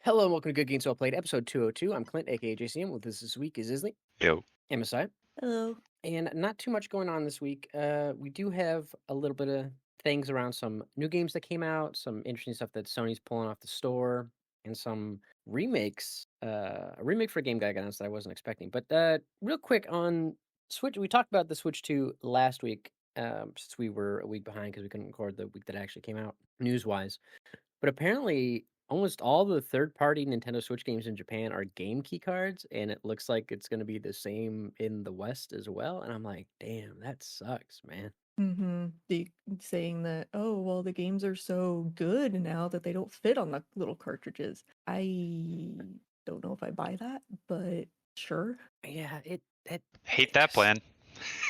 Hello and welcome to Good Games Well Played, episode 202. I'm Clint, aka JCM. With us this week is Isli, Yo. MSI, Hello. and not too much going on this week. We do have a little bit of things around some new games that came out, some interesting stuff that Sony's pulling off the store, and some remakes. A remake for a game got announced that I wasn't expecting. But real quick on Switch, we talked about the Switch 2 last week, since we were a week behind because we couldn't record the week that it actually came out news-wise. But apparently, almost all the third-party Nintendo Switch games in Japan are game key cards, and it looks like it's going to be the same in the West as well. And I'm like, damn, that sucks, man. Saying that, oh, well, the games are so good now that they don't fit on the little cartridges. I don't know if I buy that, but sure. Yeah, Hate that plan.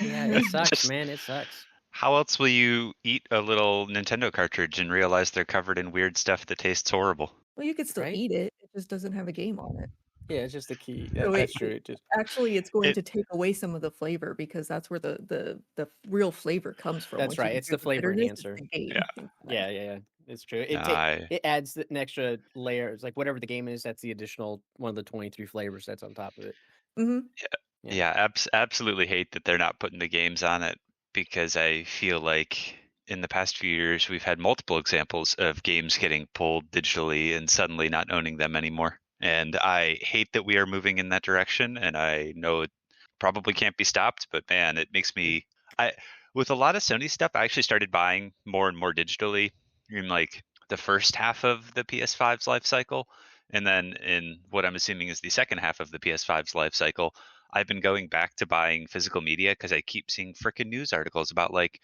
Yeah, it sucks, Just- man. It sucks. How else will you eat a little Nintendo cartridge and realize they're covered in weird stuff that tastes horrible? Well, you could still Right? eat it. It just doesn't have a game on it. Yeah, it's just the key. So That's true. It just Actually, it's going It- to take away some of the flavor because that's where the real flavor comes from. That's Once you right. can It's hear the flavor bitterness, it's enhancer. the game. Yeah. Yeah. It's true. I- It adds an extra layer. It's like whatever the game is, that's the additional one of the 23 flavors that's on top of it. Mhm. Yeah, absolutely hate that they're not putting the games on it, because I feel like in the past few years we've had multiple examples of games getting pulled digitally and suddenly not owning them anymore. And I hate that we are moving in that direction, and I know it probably can't be stopped, but man, it makes me with a lot of Sony stuff, I actually started buying more and more digitally in like the first half of the PS5's life cycle. And then in what I'm assuming is the second half of the PS5's life cycle, I've been going back to buying physical media because I keep seeing freaking news articles about like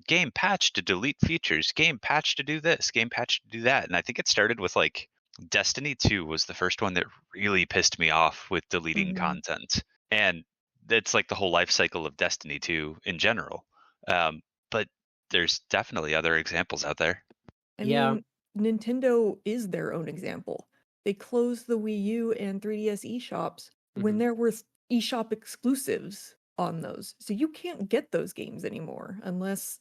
game patch to delete features, game patch to do this, game patch to do that. And I think it started with like Destiny 2 was the first one that really pissed me off with deleting Mhm. content. And that's like the whole life cycle of Destiny 2 in general. But there's definitely other examples out there. I Yeah. mean, Nintendo is their own example. They closed the Wii U and 3DS eShops when Mhm. there were eShop exclusives on those. So you can't get those games anymore unless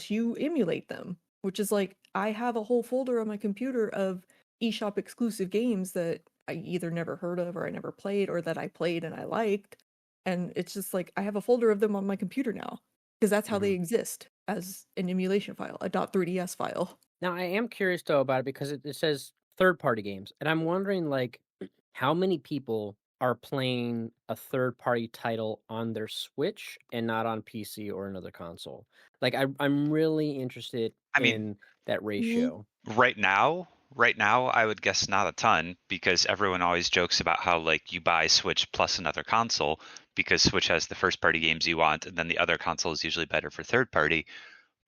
you emulate them, which is like I have a whole folder on my computer of eShop exclusive games that I either never heard of or I never played or that I played and I liked. And it's just like I have a folder of them on my computer now because that's how they exist as an emulation file, a .3ds file. Now, I am curious though about it because it says third-party games, and I'm wondering like how many people are playing a third-party title on their Switch and not on PC or another console. Like, I'm really interested I mean, in that ratio. right now, I would guess not a ton, because everyone always jokes about how like you buy Switch plus another console because Switch has the first party games you want, and then the other console is usually better for third party.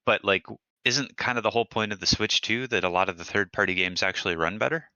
But like, isn't kind of the whole point of the Switch too that a lot of the third party games actually run better?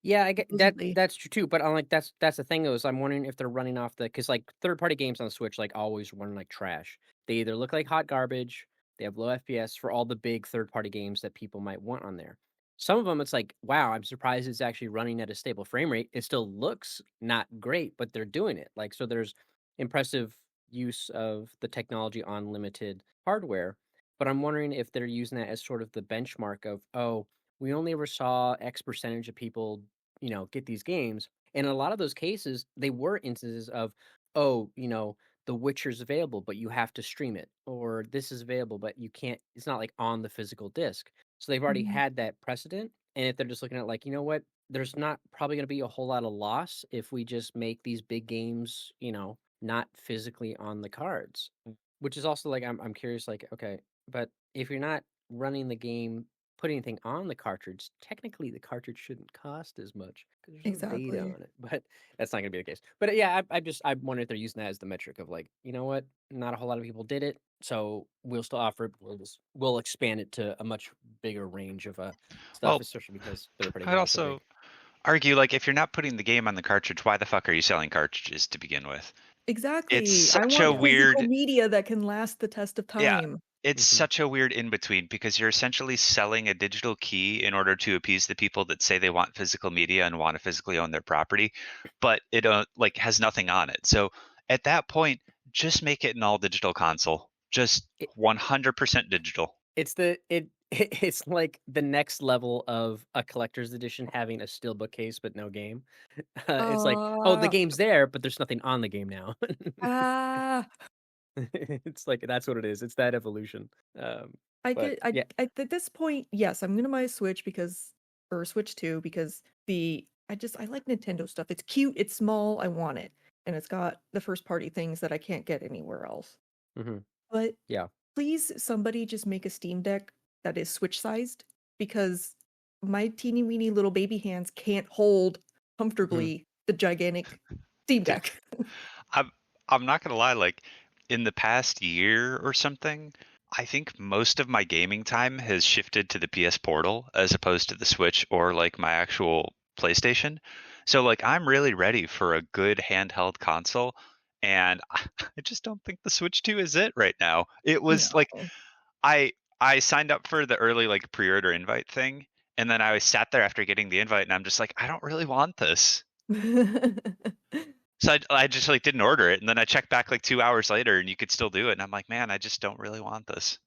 Yeah, I get that. Supposedly. That's true too. But I'm like, that's the thing though. Is I'm wondering if they're running off the because like third-party games on the Switch like always run like trash. They either look like hot garbage, they have low FPS for all the big third-party games that people might want on there. Some of them, it's like, wow, I'm surprised it's actually running at a stable frame rate. It still looks not great, but they're doing it. Like, so there's impressive use of the technology on limited hardware. But I'm wondering if they're using that as sort of the benchmark of, oh, we only ever saw X percentage of people, get these games. And in a lot of those cases, they were instances of, oh, The Witcher's available, but you have to stream it, or this is available, but you can't, it's not like on the physical disc. So they've already Mhm. had that precedent. And if they're just looking at like, you know what, there's not probably going to be a whole lot of loss if we just make these big games, not physically on the cards, which is also like, I'm curious, like, okay, but if you're not running the game, put anything on the cartridge, technically the cartridge shouldn't cost as much because there's no data Exactly. on it. But that's not gonna be the case. But yeah, I wonder if they're using that as the metric of like, you know what, not a whole lot of people did it, so we'll still offer it. We'll expand it to a much bigger range of stuff, Well, especially because third-party I'd games are so also big. argue, like, if you're not putting the game on the cartridge, why the fuck are you selling cartridges to begin with? Exactly. It's I such a want physical weird, media that can last the test of yeah, time. it's Mhm. such a weird in between, because you're essentially selling a digital key in order to appease the people that say they want physical media and want to physically own their property, but it like has nothing on it. So at that point, just make it an all digital console, just It, 100% digital. it's the it's like the next level of a collector's edition having a steelbook case but no game. It's like, oh, the Uh, game's there, but there's nothing on the game now. ah, It's like that's what it is. It's that evolution. I But get yeah. I at this point, yes, I'm gonna buy a Switch because or a Switch 2 because I like Nintendo stuff. It's cute, it's small, I want it. And it's got the first party things that I can't get anywhere else. Mhm. But Yeah. please somebody just make a Steam Deck that is Switch sized because my teeny weeny little baby hands can't hold Mhm. comfortably the gigantic Steam Dude, Deck. I'm I'm not gonna lie, like in the past year or something, I think most of my gaming time has shifted to the PS Portal as opposed to the Switch or like my actual PlayStation. So like I'm really ready for a good handheld console, and I just don't think the Switch 2 is it right now. It was like No. I I signed up for the early like pre-order invite thing, and then I sat there after getting the invite, and I'm just like, I don't really want this. So I just like didn't order it, and then I checked back like 2 hours later, and you could still do it, and I'm like, man, I just don't really want this.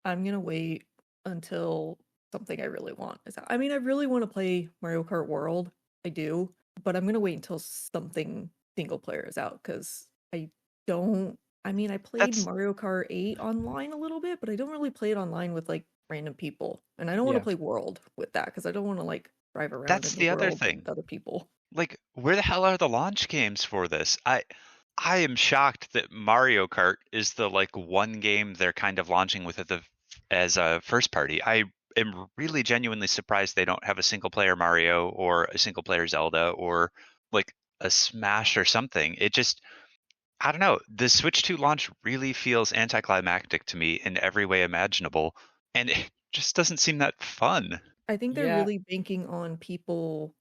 I'm gonna wait until something I really want is out. I mean, I really want to play Mario Kart World. I do, but I'm gonna wait until something single player is out because I don't. I mean, I played That's Mario Kart 8 online a little bit, but I don't really play it online with like random people. And I don't want to Yeah. play World with that because I don't want to like drive around that's in the the other world thing. with other people. Like, where the hell are the launch games for this? I am shocked that Mario Kart is the like one game they're kind of launching with as a first party. I am really genuinely surprised they don't have a single player Mario or a single player Zelda or like a Smash or something. It just I don't know. The Switch 2 launch really feels anticlimactic to me in every way imaginable, and it just doesn't seem that fun. I think they're Yeah. really banking on people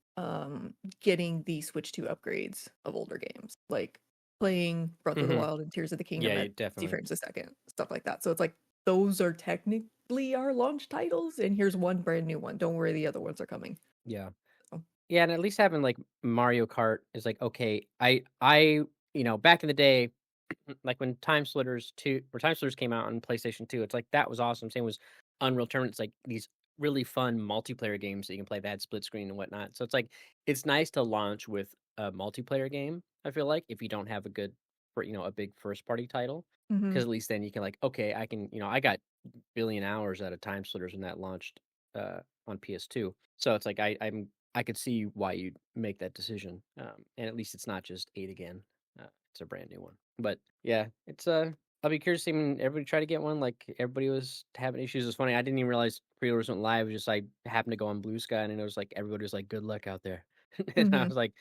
getting the Switch 2 upgrades of older games, like playing Breath of the Mhm. Wild and Tears of the Yeah, Kingdom you at 60 definitely. frames a second, stuff like that. So it's like those are technically our launch titles, and here's one brand new one. Don't worry, the other ones are coming. Yeah. So, Yeah, and at least having like Mario Kart is like, okay, I back in the day, like when Time Splitters 2 or Time Splitters came out on PlayStation 2, it's like that was awesome. Same was Unreal Tournament. It's like these really fun multiplayer games that you can play that had split screen and whatnot. So it's like it's nice to launch with a multiplayer game, I feel like, if you don't have a good a big first party title. mhm. Because at least then you can like, okay, I can, I got billion hours out of Time Splitters when that launched on PS2. So it's like I could see why you'd make that decision. And at least it's not just 8 again. It's a brand new one. But yeah, it's I'll be curious to see when everybody try to get one. Like everybody was having issues. It's funny. I didn't even realize pre-orders went live. It was just I happened to go on Blue Sky and I noticed like everybody was like, "Good luck out there," and I Mhm. was like,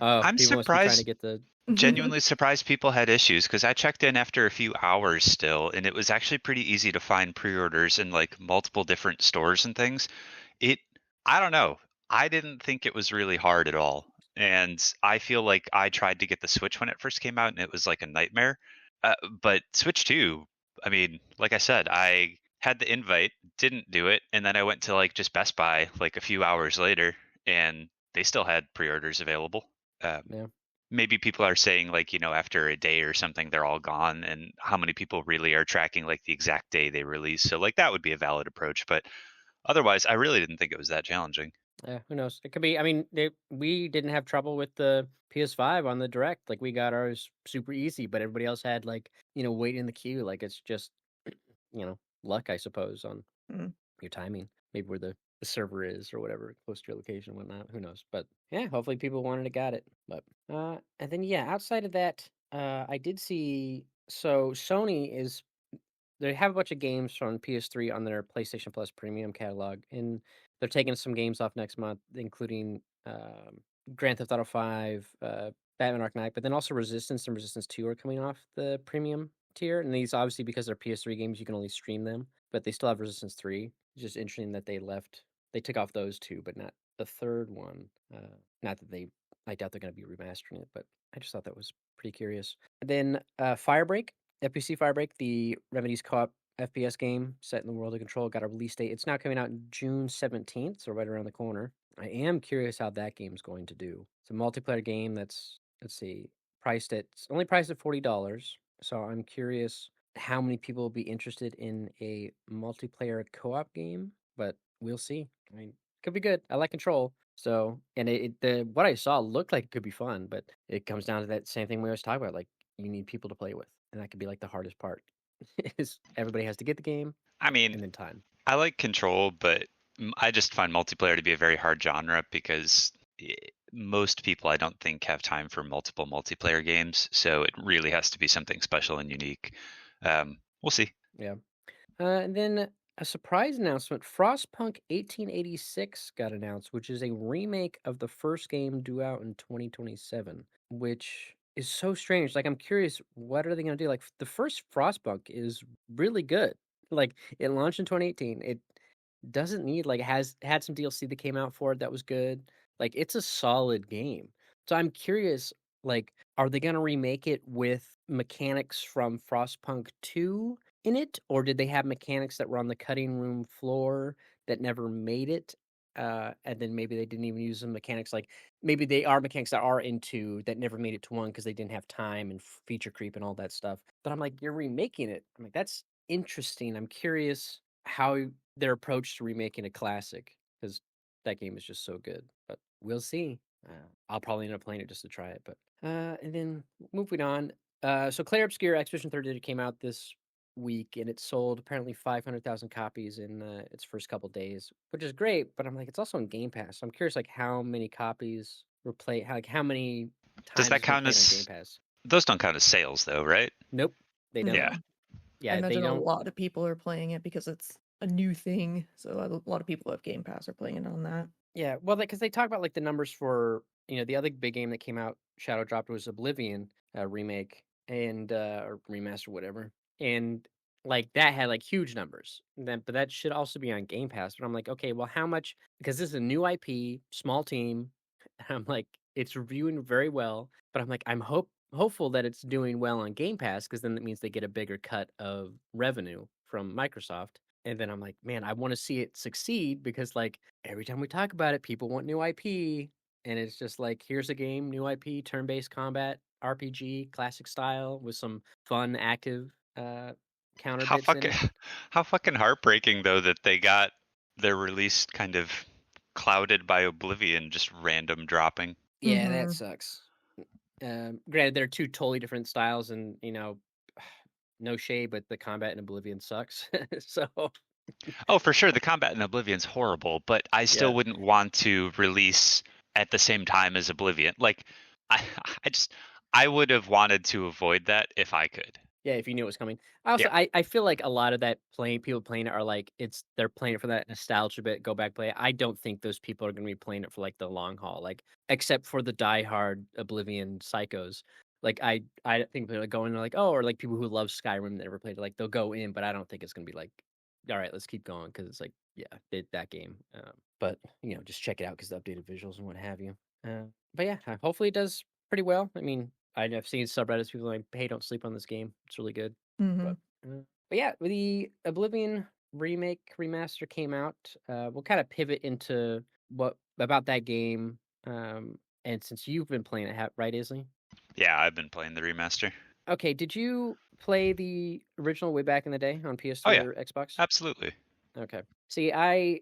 "Oh, I'm people must be trying to surprised, get the." genuinely surprised people had issues because I checked in after a few hours still, and it was actually pretty easy to find pre-orders in like multiple different stores and things. It, I don't know. I didn't think it was really hard at all. And I feel like I tried to get the Switch when it first came out and it was like a nightmare. But Switch 2, I mean, like I said, I had the invite, didn't do it, and then I went to like just Best Buy like a few hours later and they still had pre-orders available. Um, Yeah, maybe people are saying like, after a day or something they're all gone, and how many people really are tracking like the exact day they release. So like that would be a valid approach, but otherwise, I really didn't think it was that challenging. yeah. Who knows? It could be. I mean, we didn't have trouble with the PS5 on the direct. Like we got ours super easy, but everybody else had like wait in the queue. Like it's just luck, I suppose, on Mm. your timing, maybe where the server is or whatever, close to your location, whatnot. Who knows? But yeah, hopefully people wanted it, got it. But and then yeah, outside of that, I did see. So Sony is they have a bunch of games from PS3 on their PlayStation Plus Premium catalog, and they're taking some games off next month, including Grand Theft Auto 5, Batman Arkham Knight, but then also Resistance and Resistance 2 are coming off the premium tier. And these obviously because they're PS3 games, you can only stream them, but they still have Resistance 3. It's just interesting that they took off those two, but not the third one. Not that I doubt they're going to be remastering it, but I just thought that was pretty curious. And then Firebreak, FPC Firebreak, the Remedy's co-op FPS game set in the world of Control, got a release date. It's now coming out June 17th, so right around the corner. I am curious how that game's going to do. It's a multiplayer game that's, let's see, it's only priced at $40. So I'm curious how many people will be interested in a multiplayer co-op game. but we'll see. I mean, could be good. I like Control. So, and the what I saw looked like it could be fun, but it comes down to that same thing we always talk about. Like, you need people to play with, and that could be like the hardest part. Is everybody has to get the game, I mean, and then time. I like Control, but I just find multiplayer to be a very hard genre because most people I don't think have time for multiple multiplayer games. So it really has to be something special and unique. We'll see. Yeah. And then a surprise announcement: Frostpunk 1886 got announced, which is a remake of the first game due out in 2027, which is so strange. Like, I'm curious, what are they going to do? Like, the first Frostpunk is really good. Like, it launched in 2018. It doesn't need like it has had some DLC that came out for it that was good. Like, it's a solid game. So I'm curious, like, are they gonna remake it with mechanics from Frostpunk 2 in it, or did they have mechanics that were on the cutting room floor that never made it? And then maybe they didn't even use the mechanics. Like, maybe they are mechanics that are in 2 that never made it to 1 because they didn't have time and feature creep and all that stuff. But I'm like, you're remaking it. I'm like, that's interesting. I'm curious how their approach to remaking a classic, because that game is just so good. But we'll see. I'll probably end up playing it just to try it. But and then moving on. So Clair Obscur Expedition Third Digit came out this week, and it sold apparently 500,000 copies in its first couple days, which is great. But I'm like, it's also on Game Pass. So I'm curious, like, how many copies were played? How many Does times that it's been count played on Game as Pass? those don't count as sales though, right? Nope, they don't. Yeah. No. I Yeah, they imagine a don't. lot of people are playing it because it's a new thing. So a lot of people who have Game Pass are playing it on that. Yeah, well, because they talk about like the numbers for the other big game that came out, Shadow dropped was Oblivion remake and or remaster, whatever, and like that had like huge numbers. And then, but that should also be on Game Pass. But I'm like, okay, well, how much? Because this is a new IP, small team. I'm like, it's reviewing very well, but I'm like, I'm hopeful that it's doing well on Game Pass because then that means they get a bigger cut of revenue from Microsoft. And then I'm like, man, I want to see it succeed because like every time we talk about it, people want new IP. And it's just like, here's a game, new IP, turn-based combat, RPG, classic style with some fun, active counter How bits in fucking it. how fucking heartbreaking though that they got their release kind of clouded by Oblivion just random dropping. Yeah, that Mm-hmm. sucks. Granted, they're two totally different styles, and no shade, but the combat in Oblivion sucks. So Oh, for sure, the combat in Oblivion's horrible, but I still yeah, wouldn't want to release at the same time as Oblivion. Like, I, I just, I would have wanted to avoid that if I could. yeah, if you knew it was coming. I also Yeah, I feel like a lot of that people playing it are like they're playing it for that nostalgia bit, go back play it. I don't think those people are gonna be playing it for like the long haul, like except for the diehard Oblivion psychos. Like I think they're like going like, oh, or like people who love Skyrim that never played it, like they'll go in, but I don't think it's gonna be like, all right, let's keep going because it's like, yeah, that game. But just check it out because the updated visuals and what have you. But yeah, hopefully it does pretty well. I mean, I've seen subreddits people like, "Hey, don't sleep on this game. It's really good." Mm-hmm. But but yeah, the Oblivion remake remaster came out. We'll kind of pivot into what about that game. And since you've been playing it, right, Isli? yeah, I've been playing the remaster. Okay, did you play the original way back in the day on Oh PS3 yeah, or Xbox? absolutely. Okay. See, I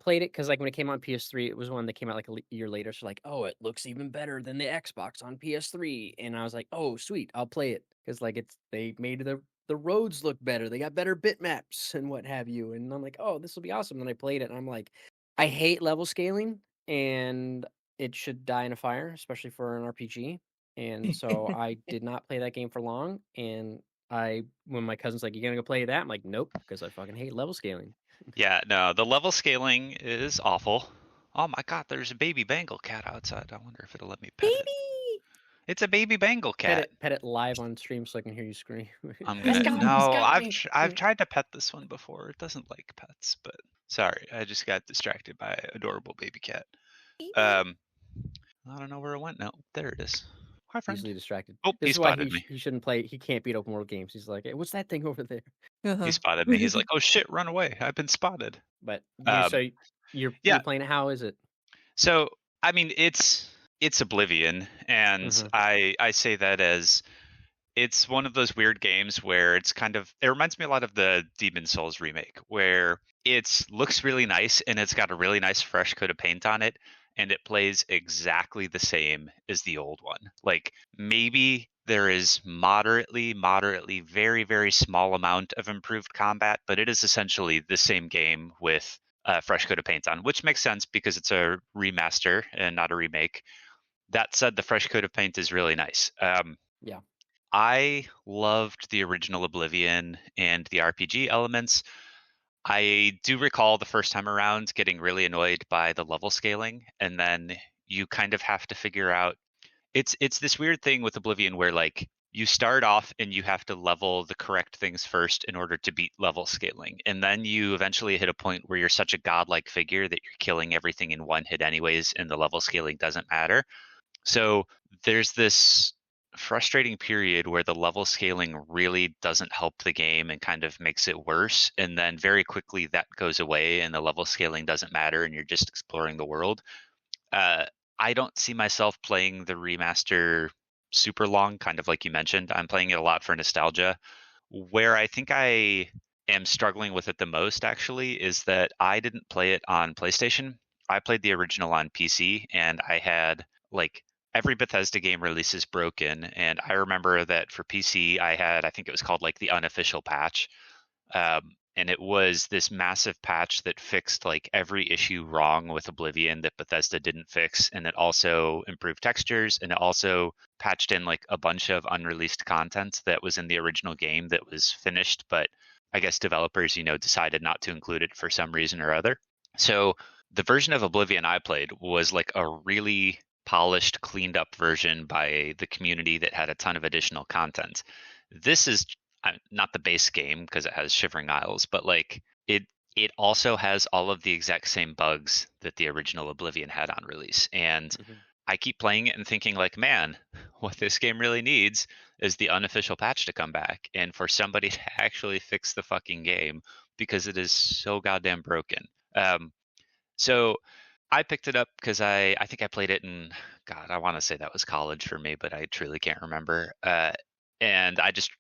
played it because like when it came on PS3, it was one that came out like a year later. So like, oh, it looks even better than the Xbox on PS3, and I was like, oh, sweet, I'll play it because like they made the roads look better. They got better bitmaps and what have you, and I'm like, oh, this will be awesome. Then I played it, and I'm like, I hate level scaling, and it should die in a fire, especially for an RPG. And so I did not play that game for long, and when my cousin's like, "You gonna go play that?" I'm like, "Nope," because I fucking hate level scaling. Yeah, no, the level scaling is awful. Oh my god, there's a baby Bengal cat outside. I wonder if it'll let me pet it. Baby! It's a baby Bengal cat. Pet it live on stream so I can hear you scream. I'm He's gonna got me. He's no, got me. I've tried to pet this one before. It doesn't like pets, but sorry, I just got distracted by an adorable baby cat. Baby! Um, I don't know where it went now. There it is. Hi, friend. Easily distracted. Oh, This he is why spotted me. he shouldn't play. He can't beat open world games. He's like, hey, what's that thing over there? He Uh-huh. spotted me. He's like, "Oh shit, run away! I've been spotted." But Um, you're yeah. playing it. How is it? So I mean, it's Oblivion, and Mhm. I say that as it's one of those weird games where it's it reminds me a lot of the Demon Souls remake, where it looks really nice and it's got a really nice fresh coat of paint on it, and it plays exactly the same as the old one. Like maybe there is moderately, very, very small amount of improved combat, but it is essentially the same game with a fresh coat of paint on, which makes sense because it's a remaster and not a remake. That said, the fresh coat of paint is really nice. Yeah. I loved the original Oblivion and the RPG elements. I do recall the first time around getting really annoyed by the level scaling, and then you kind of have to figure out it's this weird thing with Oblivion where like you start off and you have to level the correct things first in order to beat level scaling. And then you eventually hit a point where you're such a godlike figure that you're killing everything in one hit anyways, and the level scaling doesn't matter. So there's this frustrating period where the level scaling really doesn't help the game and kind of makes it worse. And then very quickly that goes away and the level scaling doesn't matter and you're just exploring the world. Uh, I don't see myself playing the remaster super long, kind of like you mentioned. I'm playing it a lot for nostalgia. Where I think I am struggling with it the most, actually, is that I didn't play it on PlayStation. I played the original on PC, and I had like every Bethesda game release is broken. And I remember that for PC, I think it was called like the unofficial patch. And it was this massive patch that fixed like every issue wrong with Oblivion that Bethesda didn't fix. And it also improved textures, and it also patched in like a bunch of unreleased content that was in the original game that was finished, but I guess developers, decided not to include it for some reason or other. So the version of Oblivion I played was like a really polished, cleaned up version by the community that had a ton of additional content. This is not the base game because it has Shivering Isles, but like it also has all of the exact same bugs that the original Oblivion had on release. And I keep playing it and thinking like, man, what this game really needs is the unofficial patch to come back and for somebody to actually fix the fucking game because it is so goddamn broken. So I picked it up because I think I played it in, God, I want to say that was college for me, but I truly can't remember. And I just,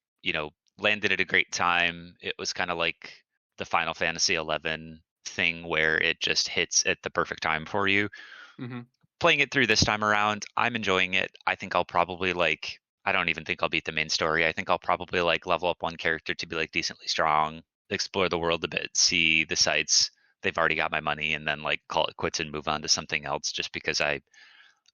landed at a great time. It was kind of like the Final Fantasy 11 thing where it just hits at the perfect time for you. Playing it through this time around, I'm enjoying it. I think I'll probably I don't even think I'll beat the main story. I think I'll probably level up one character to be decently strong, explore the world a bit, see the sights. They've already got my money, and then call it quits and move on to something else just because I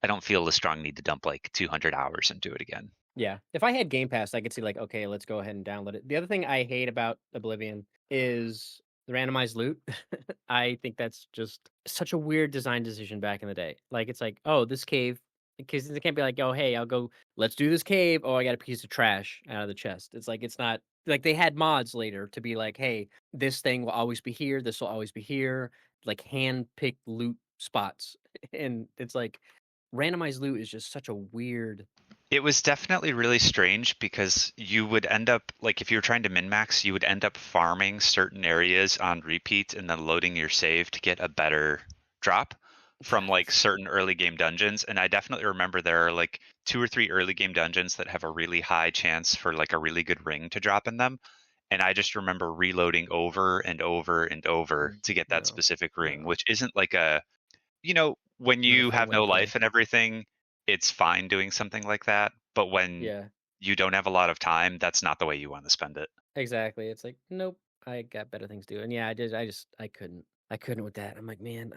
don't feel the strong need to dump 200 hours into it again. Yeah. If I had Game Pass, I could see okay, let's go ahead and download it. The other thing I hate about Oblivion is the randomized loot. I think that's just such a weird design decision back in the day. It's like, oh, this cave, because it can't be like, oh, hey, let's do this cave. Oh, I got a piece of trash out of the chest. It's not like they had mods later to be like, hey, this thing will always be here. This will always be here. Hand picked loot spots. And it's like randomized loot is just such a weird. It was definitely really strange because you would end up, if you were trying to min-max, you would end up farming certain areas on repeat and then loading your save to get a better drop from certain early game dungeons. And I definitely remember there are 2 or 3 early game dungeons that have a really high chance for a really good ring to drop in them. And I just remember reloading over and over and over to get that specific ring, which isn't when you have no life and everything, it's fine doing something like that. But when you don't have a lot of time, that's not the way you want to spend it. Exactly. It's like, nope, I got better things to do. And yeah, I couldn't with that. I'm like, man,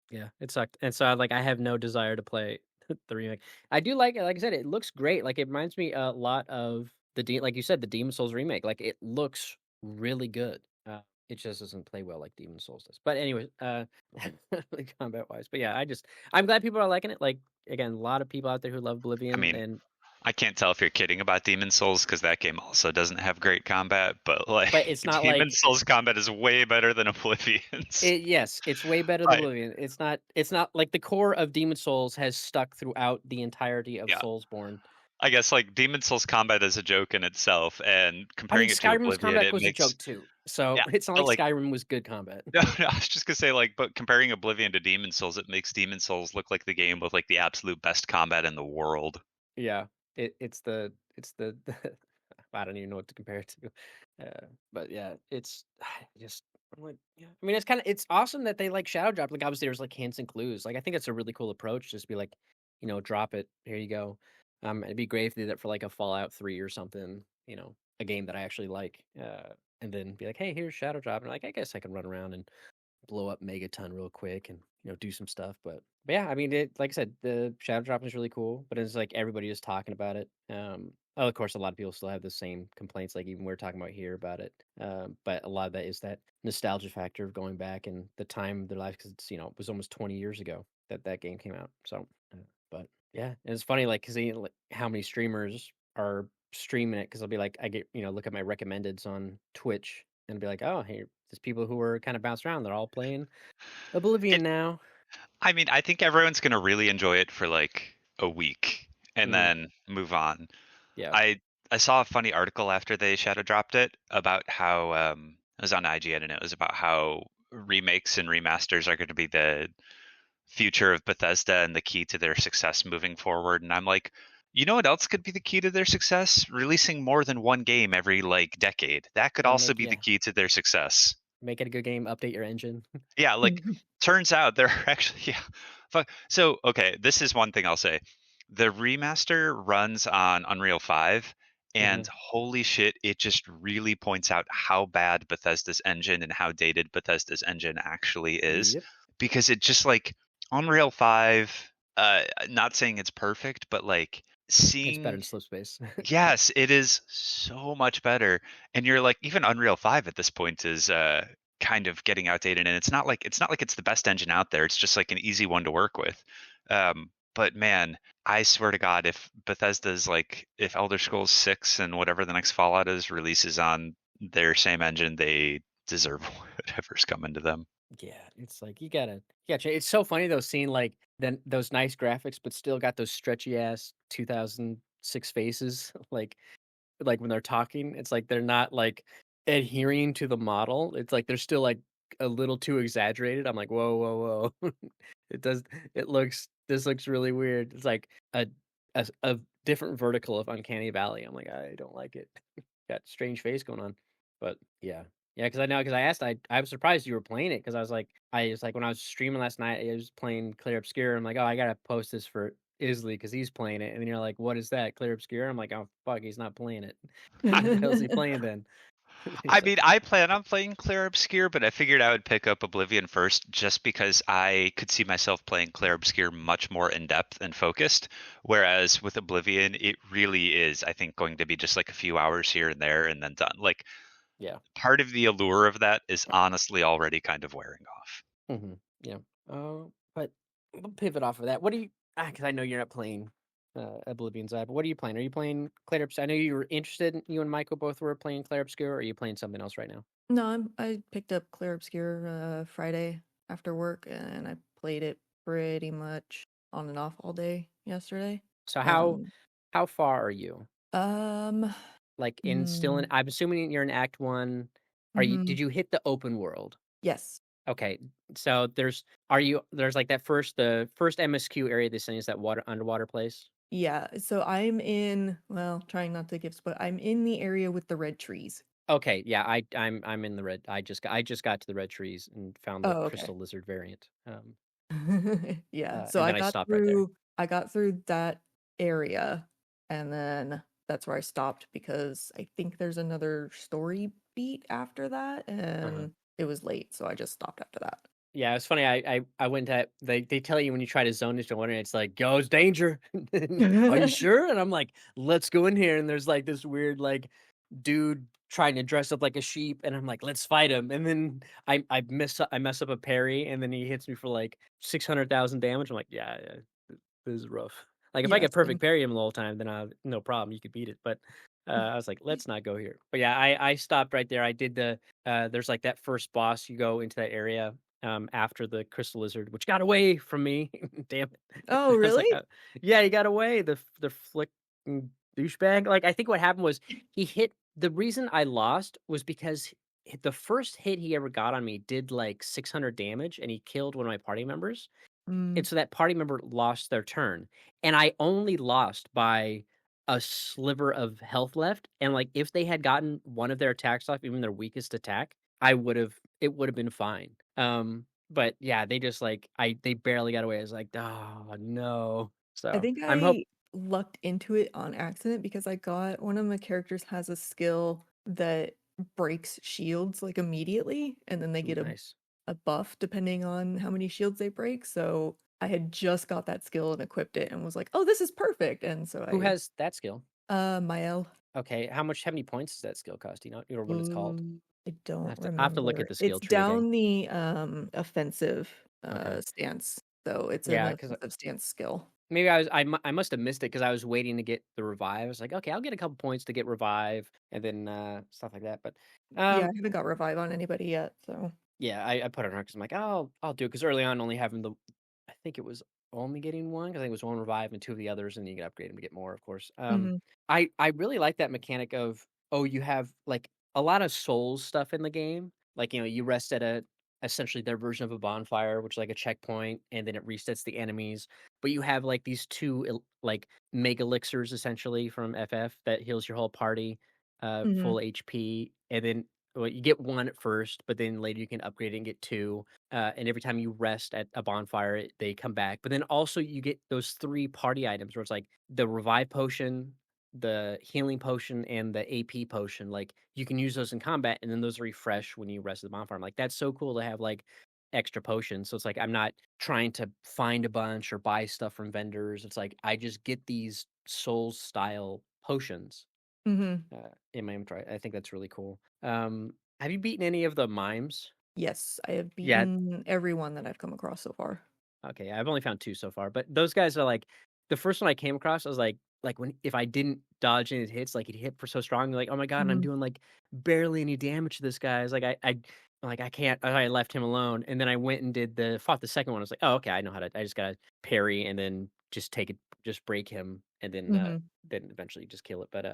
yeah, it sucked. And so I have no desire to play the remake. I do like it. Like I said, it looks great. It reminds me a lot of like you said, the Demon Souls remake. It looks really good. It just doesn't play well like Demon Souls does. But anyways, combat wise. But yeah, I'm glad people are liking it. Again, a lot of people out there who love Oblivion. I mean, and I can't tell if you're kidding about Demon Souls because that game also doesn't have great combat, but it's not Demon Souls combat is way better than Oblivion's. Yes, it's way better than Oblivion. It's not the core of Demon Souls has stuck throughout the entirety of Soulsborne. I guess Demon Souls combat is a joke in itself, and comparing it to Skyrim's Oblivion, combat was a joke too. So it's not like Skyrim was good combat. No, I was just gonna say but comparing Oblivion to Demon Souls, it makes Demon Souls look like the game with the absolute best combat in the world. Yeah. it's the I don't even know what to compare it to. But yeah, it's just I'm like, yeah. I mean, it's awesome that they like shadow drop. Like obviously there's like hints and clues. Like I think it's a really cool approach. Just be like, drop it. Here you go. It'd be great if they did it for like a Fallout 3 or something. A game that I actually like. And then be like, hey, here's shadow drop. And like, I guess I can run around and blow up Megaton real quick and do some stuff. But yeah, I mean, like I said, the shadow drop is really cool, but it's like everybody is talking about it. Of course, a lot of people still have the same complaints, like even we're talking about here about it. But a lot of that is that nostalgia factor of going back and the time of their life because it was almost 20 years ago that game came out. So, but yeah, and it's funny, like, because like, how many streamers are streaming it because I'll be like, I get look at my recommendeds on Twitch and be like, oh, hey, there's people who are kind of bounced around. They're all playing Oblivion It, now. I mean, I think everyone's gonna really enjoy it for like a week and Mhm. then move on. Yeah. I saw a funny article after they shadow dropped it about how it was on IGN and it was about how remakes and remasters are going to be the future of Bethesda and the key to their success moving forward. And I'm like, you know what else could be the key to their success? Releasing more than one game every like decade. That could And also be the key to their success. make it a good game. Update your engine. Yeah, like turns out they're actually yeah. Fuck. So okay, this is one thing I'll say. The remaster runs on Unreal 5 and Mhm. holy shit, it just really points out how bad Bethesda's engine and how dated Bethesda's engine actually is Yep. because it just like Unreal 5 not saying it's perfect, but like It's better seeing than Slipspace. yes, it is so much better. And you're like, even Unreal 5 at this point is kind of getting outdated. And it's not like it's the best engine out there. It's just like an easy one to work with. But man, I swear to God, if Bethesda's like if Elder Scrolls 6 and whatever the next Fallout is releases on their same engine, they deserve whatever's coming to them. Yeah, it's like you gotta change. It's so funny though, seeing like then those nice graphics, but still got those stretchy ass 2006 faces. Like when they're talking, it's like they're not like adhering to the model. It's like they're still like a little too exaggerated. I'm like, whoa, whoa, whoa. it does. This looks really weird. It's like a different vertical of Uncanny Valley. I'm like, I don't like it. Got strange face going on. But yeah. Yeah, because I asked, I was surprised you were playing it because I was like when I was streaming last night, I was playing Clair Obscur. I'm like, oh, I gotta post this for Isli because he's playing it, and then you're like, what is that, Clair Obscur? I'm like, oh fuck, he's not playing it. What the hell is he playing then? I He's like, mean, I plan on playing Clair Obscur, but I figured I would pick up Oblivion first just because I could see myself playing Clair Obscur much more in depth and focused. Whereas with Oblivion, it really is, I think, going to be just like a few hours here and there and then done. Like yeah, part of the allure of that is honestly already kind of wearing off. yeah. But we'll pivot off of that. What do you? Because I know you're not playing Oblivion's Eye, but what are you playing? Are you playing Clair Obscur? I know you were interested. You and Michael both were playing Clair Obscur. Or are you playing something else right now? No, I picked up Clair Obscur Friday after work, and I played it pretty much on and off all day yesterday. So Um, how far are you? um, Like still in? mm, I'm assuming you're in Act 1. mhm, Did you hit the open world? yes, Okay, so there's like the first MSQ area this thing is that underwater place? yeah. So I'm in, well, trying not to give, but I'm in the area with the red trees. Okay, yeah, I'm in the red. I just got to the red trees and found the Oh, okay. crystal lizard variant. Yeah. So And then I stopped right there. I got through that area, and then that's where I stopped because I think there's another story beat after that, Uh-huh. and it was late, so I just stopped after that. Yeah, it's funny. I went to they tell you when you try to zone into one, and it's like, "Yo, it's danger." Are you sure? And I'm like, "Let's go in here." And there's like this weird like dude trying to dress up like a sheep, and I'm like, "Let's fight him." And then I mess up a parry, and then he hits me for like 600,000 damage. I'm like, "Yeah, yeah, this is rough." Like if I Yeah, get perfect same. parry him the whole time, then no problem. You could beat it. But I was like, let's not go here. But yeah, I stopped right there. I did there's like that first boss. You go into that area after the crystal lizard, which got away from me. Damn it! Oh, I was like, really? yeah, he got away. The flick douchebag. Like I think what happened was he hit. The reason I lost was because the first hit he ever got on me did like 600 damage, and he killed one of my party members. Mm, And so that party member lost their turn, and I only lost by a sliver of health left, and, like, if they had gotten one of their attacks off, even their weakest attack, it would've been fine. But yeah, they just, like they barely got away. I was like, "Oh, no." I So, think I'm hope I lucked into it on accident because I got one of my characters has a skill that breaks shields, like, immediately, and then they Ooh, get nice. a buff depending on how many shields they break, so I had just got that skill and equipped it and was like, "Oh, this is perfect," and so Who has that skill? Mael. Okay, how many points does that skill cost? Do you know or what it's called? I don't I have to look at remember. the skill It's tree again. down the, offensive, Okay. stance, so it's an Yeah, because offensive stance skill. maybe I must have missed it because I was waiting to get the revive. I was like, "Okay, I'll get a couple points to get revive," and then, stuff like that, but, Yeah, I um haven't got revive on anybody yet, so yeah, I put it on her because 'cause I'm like, "Oh, I'll do it." Because early on, only having I think it was only getting 1, 'cause I think it was 1 revive and 2 of the others, and you can upgrade them to get more, of course. Mhm, I really like that mechanic of, oh, you have, like, a lot of souls stuff in the game. Like, you rest at essentially their version of a bonfire, which is like a checkpoint, and then it resets the enemies. But you have, like, these 2 like, mega elixirs essentially from FF that heals your whole party, mhm, full HP, and then well, you get 1 at first, but then later you can upgrade it and get 2, and every time you rest at a bonfire, they come back. But then also you get those 3 party items where it's like the revive potion, the healing potion, and the AP potion. Like you can use those in combat, and then those refresh when you rest at the bonfire. I'm like, that's so cool to have like extra potions. So it's like I'm not trying to find a bunch or buy stuff from vendors. It's like I just get these Souls style potions mhm. in my inventory. I think that's really cool. Have you beaten any of the mimes? Yes, I have Yeah. beaten everyone that I've come across so far. Okay. I've only found 2 so far, but those guys are like the first one I came across. I was like when if I didn't dodge any hits, like he'd hit for so strong, like oh my god, and I'm Mhm, doing like barely any damage to this guy. I was like I'm like I can't. I left him alone, and then I went and fought the second one. I was like, oh okay, I know how to. I just gotta parry and then just take it, just break him, and mhm. then eventually just kill it. But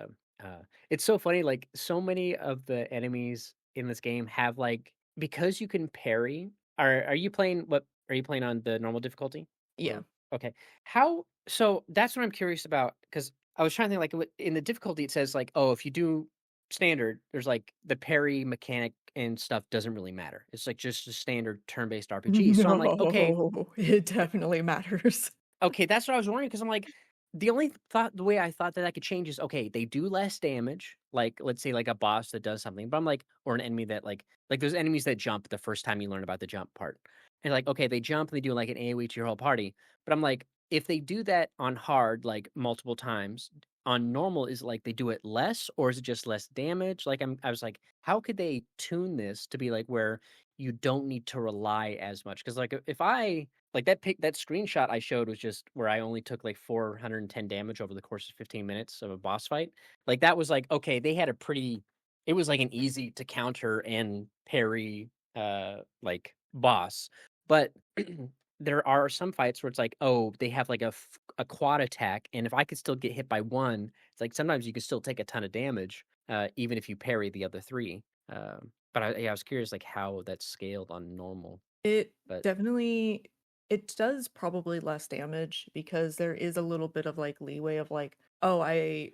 it's so funny. Like so many of the enemies in this game have like because you can parry. Are you playing what? Are you playing on the normal difficulty? Yeah. Or okay. How so that's what I'm curious about because I was trying to think like in the difficulty it says like, oh, if you do standard, there's like the parry mechanic and stuff doesn't really matter. It's like just a standard turn-based RPG. So I'm like, okay, No, it definitely matters. okay, that's what I was wondering because I'm like, the way I thought that I could change is okay, they do less damage, like let's say like a boss that does something, but I'm like, or an enemy that like those enemies that jump the first time you learn about the jump part. And like, okay, they jump and they do like an AoE to your whole party. But I'm like, if they do that on hard, like multiple times, on normal, is it like they do it less or is it just less damage? Like I was like, how could they tune this to be like where you don't need to rely as much? Because like if I like, that screenshot I showed was just where I only took, like, 410 damage over the course of 15 minutes of a boss fight. Like, that was like, okay, they had a pretty it was, like, an easy to counter and parry, like, boss. But there are some fights where it's like, oh, they have, like, a quad attack, and if I could still get hit by 1, it's like sometimes you can still take a ton of damage, even if you parry the other 3. But I was curious, like, how that's scaled on normal, It but definitely it does probably less damage because there is a little bit of, like, leeway of, like, "Oh, I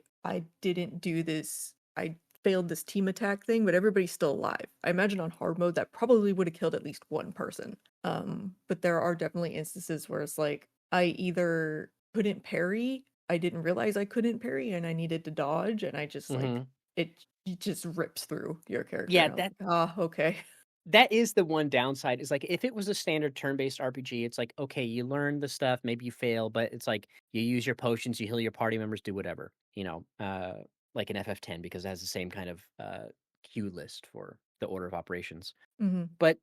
didn't do this I failed this team attack thing, but everybody's still alive." I imagine on hard mode, that probably would've killed at least 1 person. But there are definitely instances where it's like, I either couldn't parry, I didn't realize I couldn't parry, and I needed to dodge, and I just, like mhm. it just rips through your character, Yeah, and I was like, "Ah, okay." that is the one downside is, like, if it was a standard turn-based RPG, it's like, okay, you learn the stuff, maybe you fail, but it's like you use your potions, you heal your party members, do whatever, like in FF10 because it has the same kind of, queue list for the order of operations. Mhm, But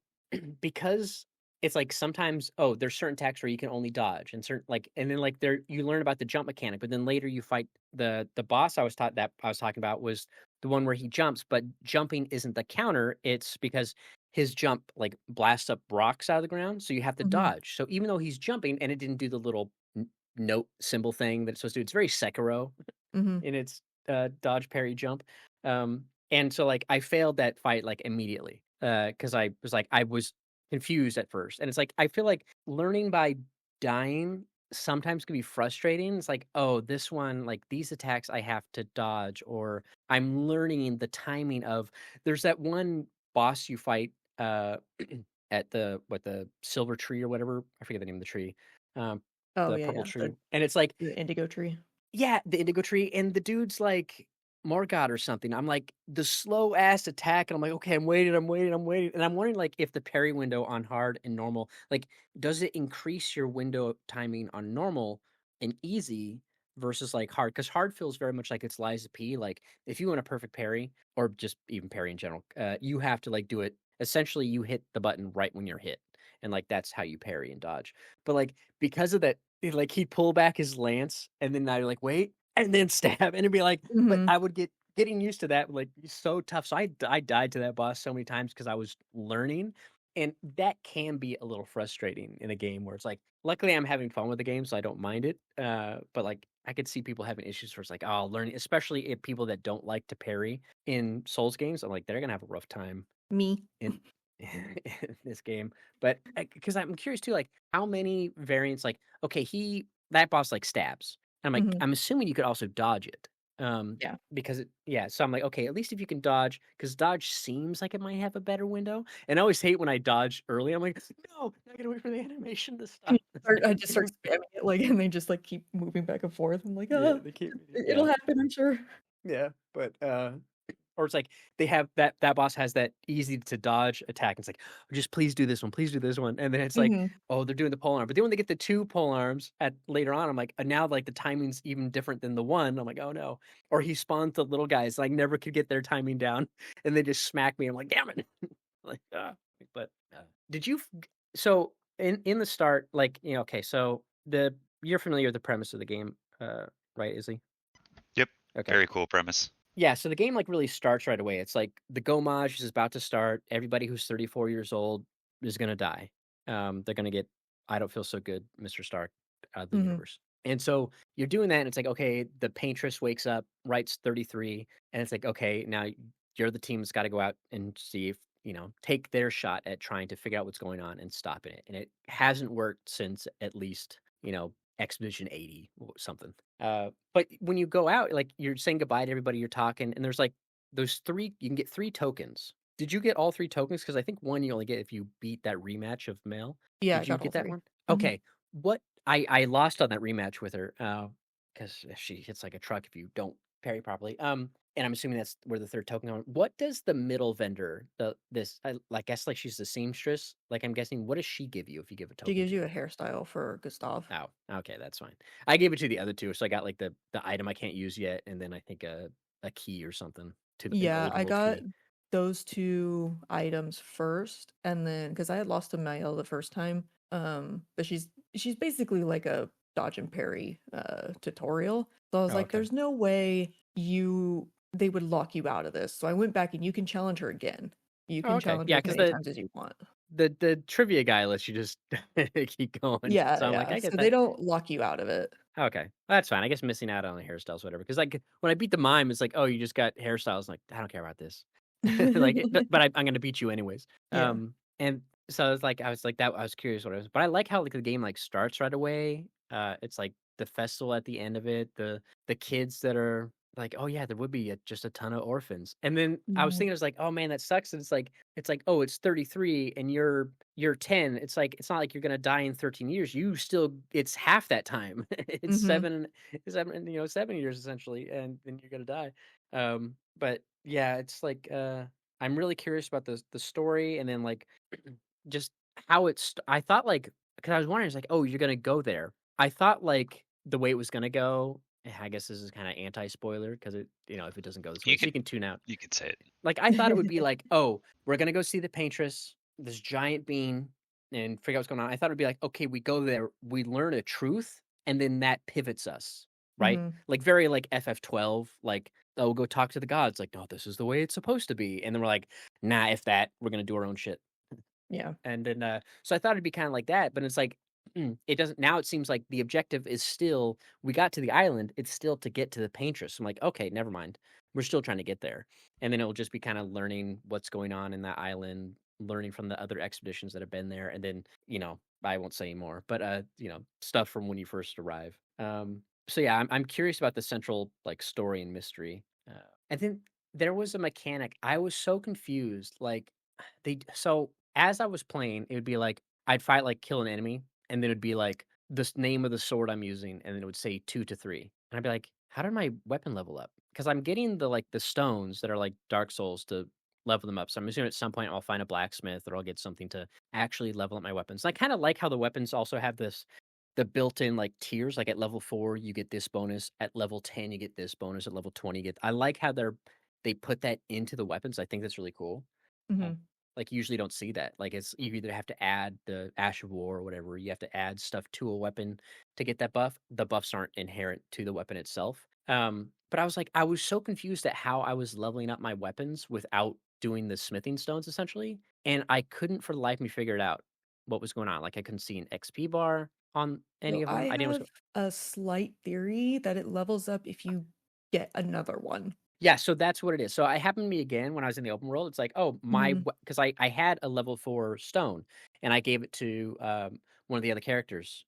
because it's like sometimes, oh, there's certain attacks where you can only dodge and certain like and then like there you learn about the jump mechanic, but then later you fight the boss I was talking about was the one where he jumps, but jumping isn't the counter, it's because his jump like blasts up rocks out of the ground, so you have to mhm, dodge. So even though he's jumping and it didn't do the little note symbol thing that it's supposed to do, it's very Sekiro mhm. in its, dodge, parry, jump, and so, like, I failed that fight, like, immediately, because I was confused at first, and it's like, I feel like learning by dying sometimes can be frustrating. It's like, oh, this one, like these attacks I have to dodge, or I'm learning the timing of. There's that one boss you fight at the silver tree or whatever. I forget the name of the tree. Um, Oh the yeah, purple yeah. tree, and it's like, The indigo tree. yeah, the indigo tree, and the dude's like Morgott or something. I'm like, the slow ass attack, and I'm like, okay, I'm waiting. And I'm wondering like if the parry window on hard and normal, like, does it increase your window timing on normal and easy versus like hard? Because hard feels very much like it's Liza P. Like if you want a perfect parry, or just even parry in general, you have to like do it. Essentially, you hit the button right when you're hit, and like that's how you parry and dodge. But like because of that, like he'd pull back his lance, and then I'd like wait, and then stab, and it'd be like, but Mhm. I would getting used to that, like, so tough. So I died to that boss so many times because I was learning, and that can be a little frustrating in a game where it's like, luckily I'm having fun with the game, so I don't mind it. But like I could see people having issues where it's like, oh, learning, especially if people that don't like to parry in Souls games. I'm like, they're gonna have a rough time Me. in in this game. But because I'm curious too, like how many variants, like, okay, that boss like stabs. And I'm like, Mhm. I'm assuming you could also dodge it. Yeah. Because yeah, so I'm like, okay, at least if you can dodge, because dodge seems like it might have a better window. And I always hate when I dodge early. I'm like, no, I gotta wait for the animation to stop. It's like, I just start spamming it, like, and they just, like, keep moving back and forth. I'm like, yeah, "Ah, they keep, it'll yeah, happen, I'm sure." yeah, but or it's like they have that boss has that easy to dodge attack. It's like, just please do this one, please do this one, and then it's like, Mhm. oh, they're doing the pole arm. But then when they get the two pole arms at later on, I'm like, now like the timing's even different than the one. I'm like, oh no. Or he spawns the little guys, like never could get their timing down, and they just smack me. I'm like, damn it, like But did you? So in the start, like okay, so you're familiar with the premise of the game, right, Izzy? Yep. Okay. Very cool premise. Yeah, so the game like really starts right away. It's like the Gomage is about to start. Everybody who's 34 years old is gonna die. They're gonna get I don't feel so good, Mr. Stark, out of the Mhm. universe. And so you're doing that, and it's like, okay, the paintress wakes up, writes 33, and it's like, okay, now you're the team that's got to go out and see if take their shot at trying to figure out what's going on and stopping it. And it hasn't worked since at least Expedition 80 or something. But when you go out, like you're saying goodbye to everybody, you're talking, and there's like those three. You can get 3 tokens. Did you get all 3 tokens? Because I think one you only get if you beat that rematch of Mel. Yeah, I Did you got all get that 3. one? Mhm. Okay. What I lost on that rematch with her because she hits like a truck if you don't parry properly. And I'm assuming that's where the third token on. What does the middle vendor, I guess like she's the seamstress. Like I'm guessing, what does she give you if you give a She token gives to you her? a hairstyle for Gustav. Oh, okay, that's fine. I gave it to the other two, so I got like the item I can't use yet, and then I think a key or something an Yeah, old I world got key. those 2 items first, and then because I had lost to Mael the first time, but she's basically like a dodge and parry, tutorial. So I was Oh, like, okay. "There's no way they would lock you out of this." So I went back and you can challenge her again. You Oh, can okay. challenge her Yeah, as because many times as you want. the trivia guy lets you just keep going. Yeah, So I'm like, yeah, I get so they that. don't lock you out of it. Okay, that's fine. I guess missing out on the hairstyles, whatever. Because like when I beat the mime, it's like, oh, you just got hairstyles. Like I don't care about this. Like, but I'm gonna beat you anyways. Yeah. And so it's like I was like that. I was curious what it was, but I like how like the game like starts right away. It's like the festival at the end of it. The kids that are like, oh yeah, there would be just a ton of orphans. And then I was Mhm, thinking, I was like, oh man, that sucks. And it's like, oh, it's 33 and you're 10. It's like it's not like you're gonna die in 13 years. You still it's half that time. It's mhm. 7 years essentially, and then you're gonna die. But yeah, it's like I'm really curious about the story, and then like just how it's I thought like because I was wondering, it's like, oh, you're gonna go there. I thought like the way it was gonna go. I guess this is kind of anti-spoiler because if it doesn't go this way, You so could you can tune out. you could say it. Like I thought it would be like, oh, we're gonna go see the paintress, this giant being, and figure out what's going on. I thought it'd be like, okay, we go there, we learn a truth, and then that pivots us, right? Mhm. Like very like FF12, like, oh, go talk to the gods. Like, no, this is the way it's supposed to be. And then we're like, nah, if that, we're gonna do our own shit. Yeah. And then so I thought it'd be kind of like that, but it's like it doesn't now it seems like the objective is still we got to the island, it's still to get to the paintress. I'm like, okay, never mind. We're still trying to get there. And then it'll just be kind of learning what's going on in that island, learning from the other expeditions that have been there, and then, I won't say anymore, but stuff from when you first arrive. So yeah, I'm curious about the central like story and mystery. And then there was a mechanic. I was so confused. Like so as I was playing, it would be like I'd fight like kill an enemy, and then it'd be like this name of the sword I'm using, and then it would say 2 to 3, and I'd be like, how did my weapon level up? Because I'm getting the stones that are like Dark Souls to level them up. So I'm assuming at some point I'll find a blacksmith or I'll get something to actually level up my weapons. And I kind of like how the weapons also have the built-in like tiers. Like at level 4, you get this bonus. At level 10, you get this bonus. At level 20, you get. I like how they put that into the weapons. I think that's really cool. Hmm. Like you usually don't see that. Like it's you either have to add the Ash of War or whatever. You have to add stuff to a weapon to get that buff. The buffs aren't inherent to the weapon itself. But I was so confused at how I was leveling up my weapons without doing the smithing stones essentially, and I couldn't for the life of me figure it out what was going on. Like I couldn't see an XP bar on any So of I them. I didn't. have a slight theory that it levels up if you get another one. Yeah, so that's what it is. So it happened to me again when I was in the open world. It's like, oh, Hmm. because I had a level 4 stone and I gave it to one of the other characters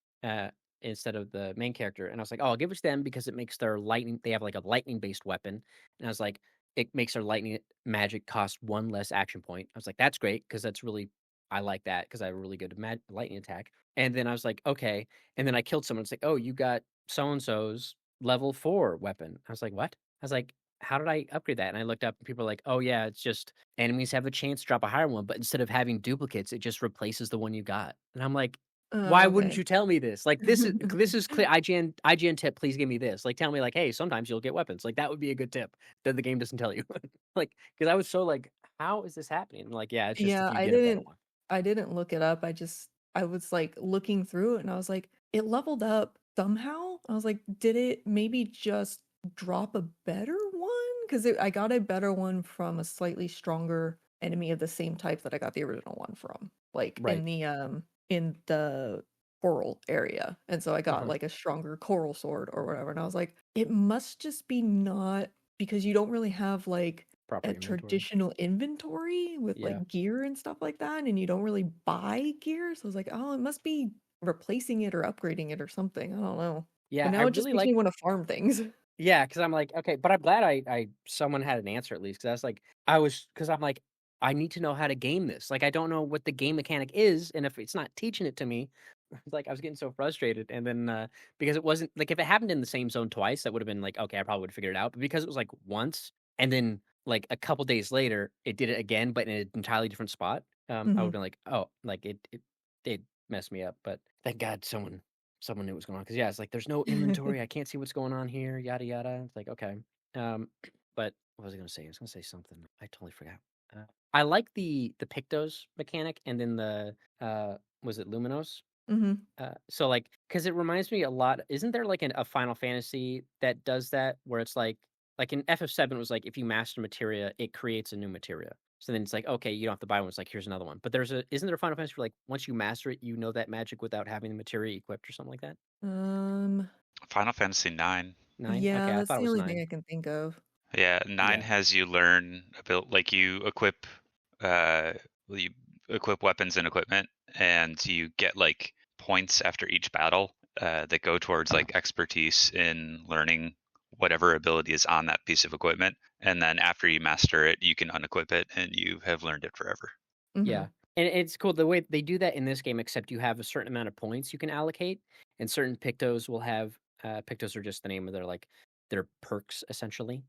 instead of the main character. And I was like, oh, I'll give it to them because it makes their lightning, they have like a lightning based weapon. And I was like, it makes their lightning magic cost 1 less action point. I was like, that's great because I like that because I have a really good lightning attack. And then I was like, okay. And then I killed someone. It's like, oh, you got so and so's level 4 weapon. I was like, what? I was like, how did I upgrade that? And I looked up and people are like, oh yeah, it's just enemies have a chance to drop a higher one, but instead of having duplicates, it just replaces the one you got. And I'm like, why wouldn't Okay. you tell me this? Like this is clear IGN tip, please give me this. Like tell me like, hey, sometimes you'll get weapons. Like that would be a good tip that the game doesn't tell you. Like because I was so like, how is this happening? I'm like, yeah, it's just if Yeah, you get a better one. I didn't look it up. I was like looking through it and I was like, it leveled up somehow. I was like, did it maybe just drop a better one? Because I got a better one from a slightly stronger enemy of the same type that I got the original one from, like Right. in the coral area. And so I got Uh-huh. like a stronger coral sword or whatever. And I was like, it must just be not because you don't really have like Proper a inventory. traditional inventory with Yeah. like gear and stuff like that, and you don't really buy gear. So I was like, oh, it must be replacing it or upgrading it or something. I don't know. But Yeah, I now it just really makes me like want to farm things. yeah, because 'cause I'm like, okay, but I'm glad I someone had an answer at least, because I was like because I'm like, I need to know how to game this. Like, I don't know what the game mechanic is, and if it's not teaching it to me, it's like I was getting so frustrated. And then because it wasn't like if it happened in the same zone twice, that would have been like, okay, I probably would have figured it out. But because it was like once, and then like a couple days later, it did it again, but in an entirely different spot. I would have Hmm. been like, oh, like it did mess me up. But thank God someone knew what was going on, because yeah, it's like, "There's no inventory, I can't see what's going on here, yada, yada." It's like, "Okay." Um, but what was I gonna say? I was gonna say something. I totally forgot. I like the Pictos mechanic, and then was it Luminos? Hmm. So, like, because it reminds me a lot, isn't there, like, a Final Fantasy that does that, where it's like in FF7, it was like, if you master materia, it creates a new materia. So then it's like, okay, you don't have to buy one, it's like, here's another one. But isn't there a Final Fantasy where, like, once you master it, you know that magic without having the materia equipped or something like that? Um, Final Fantasy 9. 9? yeah, Okay, I that's thought it the was only thing 9. I can think of. Yeah, 9 Yeah. has you learn about like uh you equip weapons and equipment, and you get like points after each battle that go towards like expertise in learning whatever ability is on that piece of equipment. And then after you master it, you can unequip it and you have learned it forever. Hmm. Yeah, and it's cool the way they do that in this game, except you have a certain amount of points you can allocate, and certain Pictos will have Pictos are just the name of their perks essentially.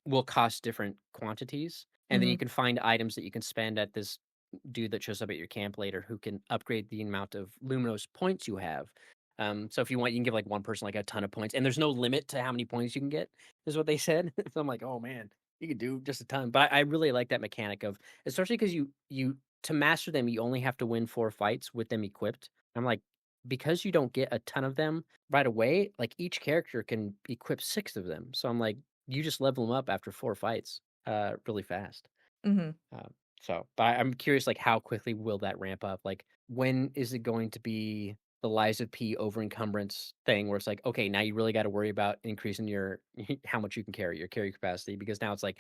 Will cost different quantities, and then you Hmm. can find items that you can spend at this dude that shows up at your camp later who can upgrade the amount of luminous points you have. So if you want, you can give like one person like a ton of points, and there's no limit to how many points you can get, is what they said. So I'm like, oh man, you could do just a ton. But I really like that mechanic of, especially because you to master them, you only have to win 4 fights with them equipped. I'm like, because you don't get a ton of them right away, like each character can equip 6 of them. So I'm like, you just level them up after 4 fights, really fast. Hmm. Um, but I'm curious, like, how quickly will that ramp up? Like, when is it going to be the Lies of P over encumbrance thing where it's like, okay, now you really got to worry about increasing your how much you can carry, your carry capacity, because now it's like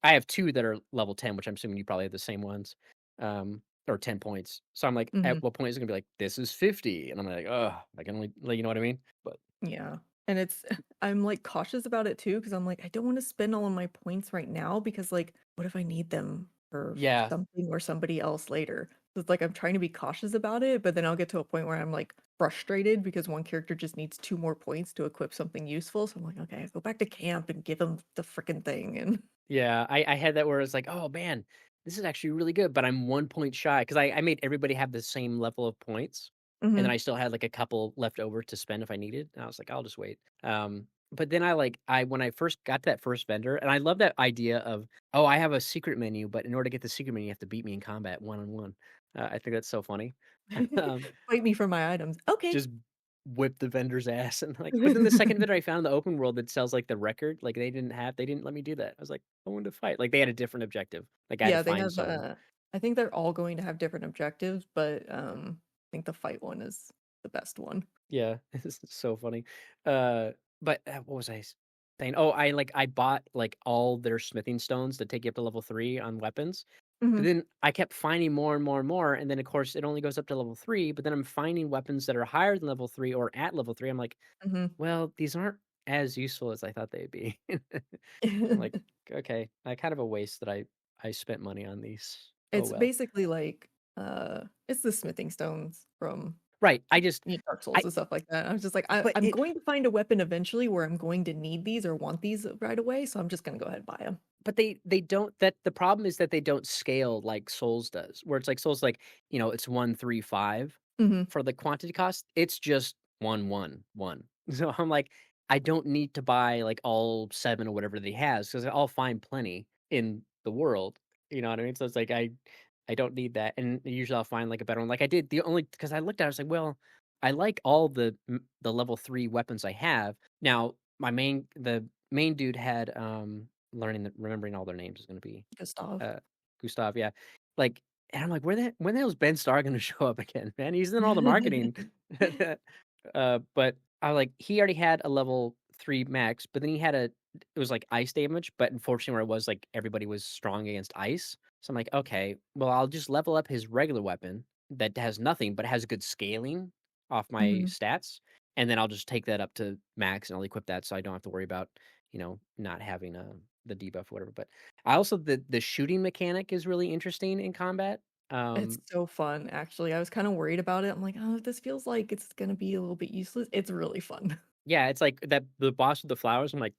I have 2 that are level 10, which I'm assuming you probably have the same ones. or 10 points. So I'm like, Mhm. at what point is it gonna be like, this is 50? And I'm like, oh, I can only, like, you know what I mean? But Yeah. And it's I'm, like, cautious about it too because 'cause I'm like, I don't wanna spend all of my points right now because, like, what if I need them for yeah, something or somebody else later? So it's like I'm trying to be cautious about it, but then I'll get to a point where I'm, like, frustrated because one character just needs 2 more points to equip something useful, so I'm like, "Okay, go back to camp and give him the fricking thing," and yeah, I had that where it's like, oh man, this is actually really good, but I'm 1 point shy because I made everybody have the same level of points, and then Mhm. I still had like a couple left over to spend if I needed. And I was like, I'll just wait. But then I when I first got to that first vendor, and I love that idea of, oh, I have a secret menu, but in order to get the secret menu, you have to beat me in combat one on one. I think that's so funny. um, Fight me for my items. Okay. just whip the vendor's ass and like. But then the second vendor I found in the open world that sells like the record, like they didn't let me do that. I was like, I wanted to fight. Like they had a different objective. Like I had to Yeah, they find have, someone. I think they're all going to have different objectives, but, I think the fight one is the best one. Yeah, it's so funny. Uh, but what was saying? Oh, I bought like all their smithing stones to take you up to level 3 on weapons. But Mhm, then I kept finding more and more and more, and then of course it only goes up to level 3. But then I'm finding weapons that are higher than level 3 or at level 3. I'm like, mhm. well, these aren't as useful as I thought they'd be. I'm like, okay, kind of a waste that I spent money on these. Oh It's well. basically like, it's the smithing stones from, Right. Dark Souls I and stuff like that. I was just like, but I'm it going to find a weapon eventually where I'm going to need these or want these right away, so I'm just gonna go ahead and buy them. But they don't that the problem is that they don't scale like Souls does, where it's like Souls like, it's 1, 3, 5 Mhm, for the quantity cost. It's just 1, 1, 1. So I'm like, I don't need to buy like all 7 or whatever that he has because I'll find plenty in the world. You know what I mean? So it's like I don't need that. And usually I'll find like a better one. Like I did the only because I looked at it, I was like, well, I like all the level 3 weapons I have. Now, the main dude had remembering all their names is gonna be, Gustav. uh, Gustav, yeah. Like, and I'm like, when the hell is Ben Starr gonna show up again, man? He's in all the marketing. But I like he already had a level 3 max, but then he had it was like ice damage, but unfortunately where it was like everybody was strong against ice. So I'm like, okay, well, I'll just level up his regular weapon that has nothing, but has good scaling off my Mhm. stats, and then I'll just take that up to max and I'll equip that so I don't have to worry about, not having the debuff or whatever. But I also the shooting mechanic is really interesting in combat. It's Um, so fun, actually. I was kinda worried about it. I'm like, "Oh, this feels like it's gonna be a little bit useless." It's really fun. yeah, it's like that the boss with the flowers. I'm like,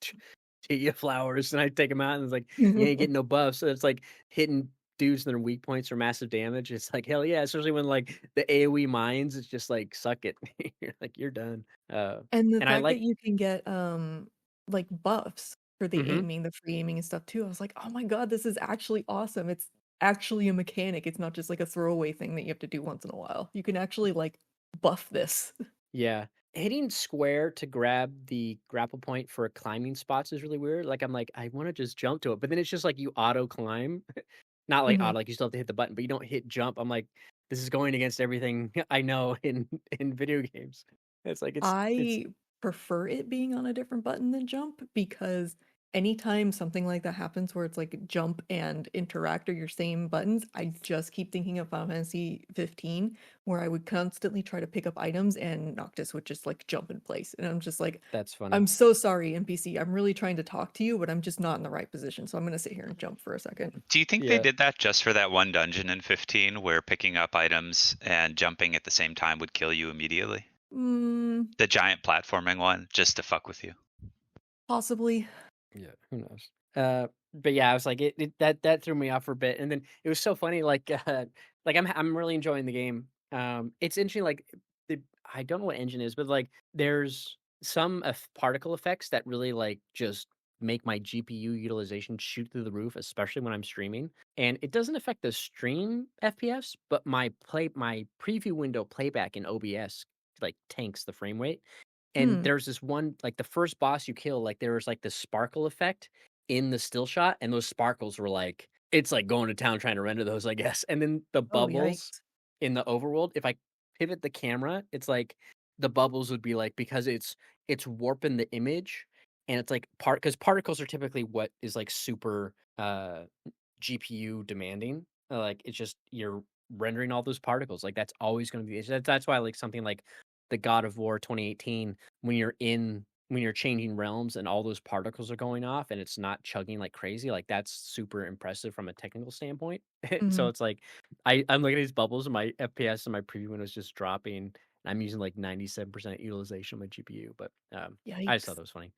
take your flowers, and I take them out, and it's like you ain't getting no buffs. So it's like hitting dudes in their weak points for massive damage. It's like hell yeah, especially when like the AOE mines. It's just like suck it. You're like you're done. And the And I fact that like. you can get, like, buffs for the Mhm. aiming, the free aiming and stuff too, I was like, "Oh my god, this is actually awesome." It's actually a mechanic, it's not just, like, a throwaway thing that you have to do once in a while. You can actually, like, buff this. Yeah. Hitting square to grab the grapple point for climbing spots is really weird. Like, I'm like, I wanna just jump to it, but then it's just like you auto climb. Not like Mhm. auto, like you still have to hit the button, but you don't hit jump. I'm like, this is going against everything I know in video games. It's like it's I prefer it being on a different button than jump because anytime something like that happens where it's like jump and interact are your same buttons, I just keep thinking of Final Fantasy 15 where I would constantly try to pick up items and Noctis would just like jump in place. And I'm just like, that's funny. I'm so sorry, NPC. I'm really trying to talk to you, but I'm just not in the right position. So I'm gonna sit here and jump for a second. Do you think they Yeah. did that just for that one dungeon in 15 where picking up items and jumping at the same time would kill you immediately? Mm, The giant platforming one, just to fuck with you. possibly. Yeah, who knows? But yeah, I was like, that threw me off for a bit, and then it was so funny. Like I'm really enjoying the game. It's interesting. Like I don't know what engine is, but like there's some particle effects that really like just make my GPU utilization shoot through the roof, especially when I'm streaming. And it doesn't affect the stream FPS, but my preview window playback in OBS like tanks the frame rate. And Hmm. there's this one, like the first boss you kill, like there was like this sparkle effect in the still shot, and those sparkles were like it's like going to town trying to render those, I guess. And then the Oh, bubbles yikes. in the overworld, if I pivot the camera, it's like the bubbles would be like because it's warping the image, and it's like because particles are typically what is like super GPU demanding. Like it's just rendering all those particles. Like that's always going to be that's why like something like the God of War 2018 when you're changing realms and all those particles are going off and it's not chugging like crazy, like that's super impressive from a technical standpoint. So Mhm. it's like I'm looking at these bubbles and my FPS and my preview window is just dropping. And I'm using like 97% utilization of my GPU, but I just thought Yikes. that was funny.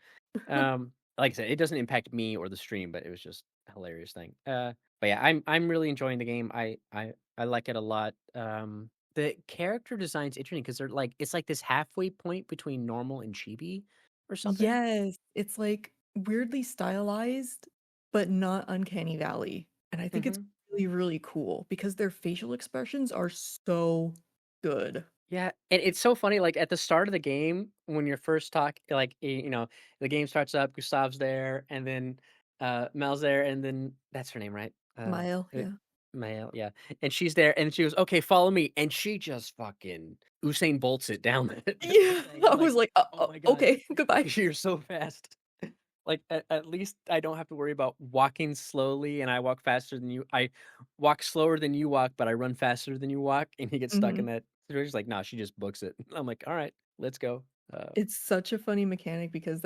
Like I said, it doesn't impact me or the stream, but it was just a hilarious thing. But yeah, I'm really enjoying the game. I like it a lot. The character design's interesting because they're like it's like this halfway point between normal and chibi or something. Yes, it's like weirdly stylized, but not uncanny valley. And I think it's Hmm. really, really cool because their facial expressions are so good. Yeah, and it's so funny. Like at the start of the game, when you're first like the game starts up, Gustav's there, and then Mel's there, and then that's her name, right? Mile, Uh, yeah. Mel, yeah, and she's there, and she goes, "Okay, follow me," and she just fucking Usain Bolts it down the Yeah, thing. I I'm was like, like, "Oh my god, okay, goodbye." you're so fast." Like at least I don't have to worry about walking slowly, and I walk faster than you. I walk slower than you walk, but I run faster than you walk, and you get stuck in Mhm. that situation. Like, no, she just books it. I'm like, all right, let's go. It's such a funny mechanic because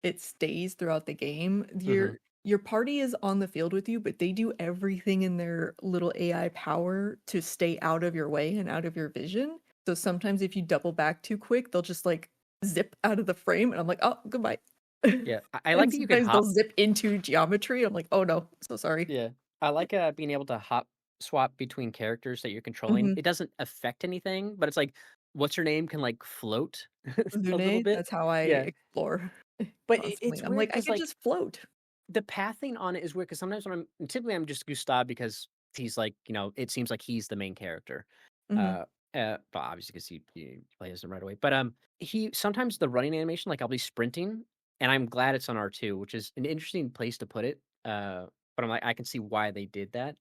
it stays throughout the game. Mhm. Your party is on the field with you, but they do everything in their little AI power to stay out of your way and out of your vision. So sometimes if you double back too quick, they'll just like zip out of the frame and I'm like, "Oh, goodbye." Yeah, I like And that you can sometimes they'll hop. zip into geometry. I'm like, "Oh no, so sorry." Yeah, I like being able to hop swap between characters that you're controlling. Mhm. It doesn't affect anything, but it's like, what's her name can like float a little Lune, bit. that's how I Yeah, explore but constantly. it's I'm weird like, "I because could like just float." the pathing on it is weird because sometimes when typically I'm just Gustav because he's like, it seems like he's the main character. Mhm. Uh, but obviously because he plays him right away. But he sometimes the running animation, like I'll be sprinting, and I'm glad it's on R2, which is an interesting place to put it. But I'm like, I can see why they did that.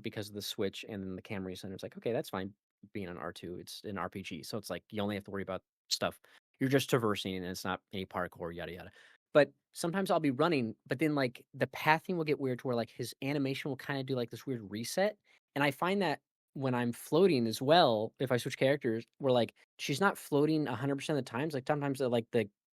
Because of the switch and then the camera center. It's like, okay, that's fine being on R2. It's an RPG, so it's like you only have to worry about stuff. You're just traversing, and it's not any parkour, yada yada. But sometimes I'll be running, but then like the pathing will get weird to where like his animation will kind of do like this weird reset. And I find that when I'm floating as well, if I switch characters, where like she's not floating 100% of the times. Like sometimes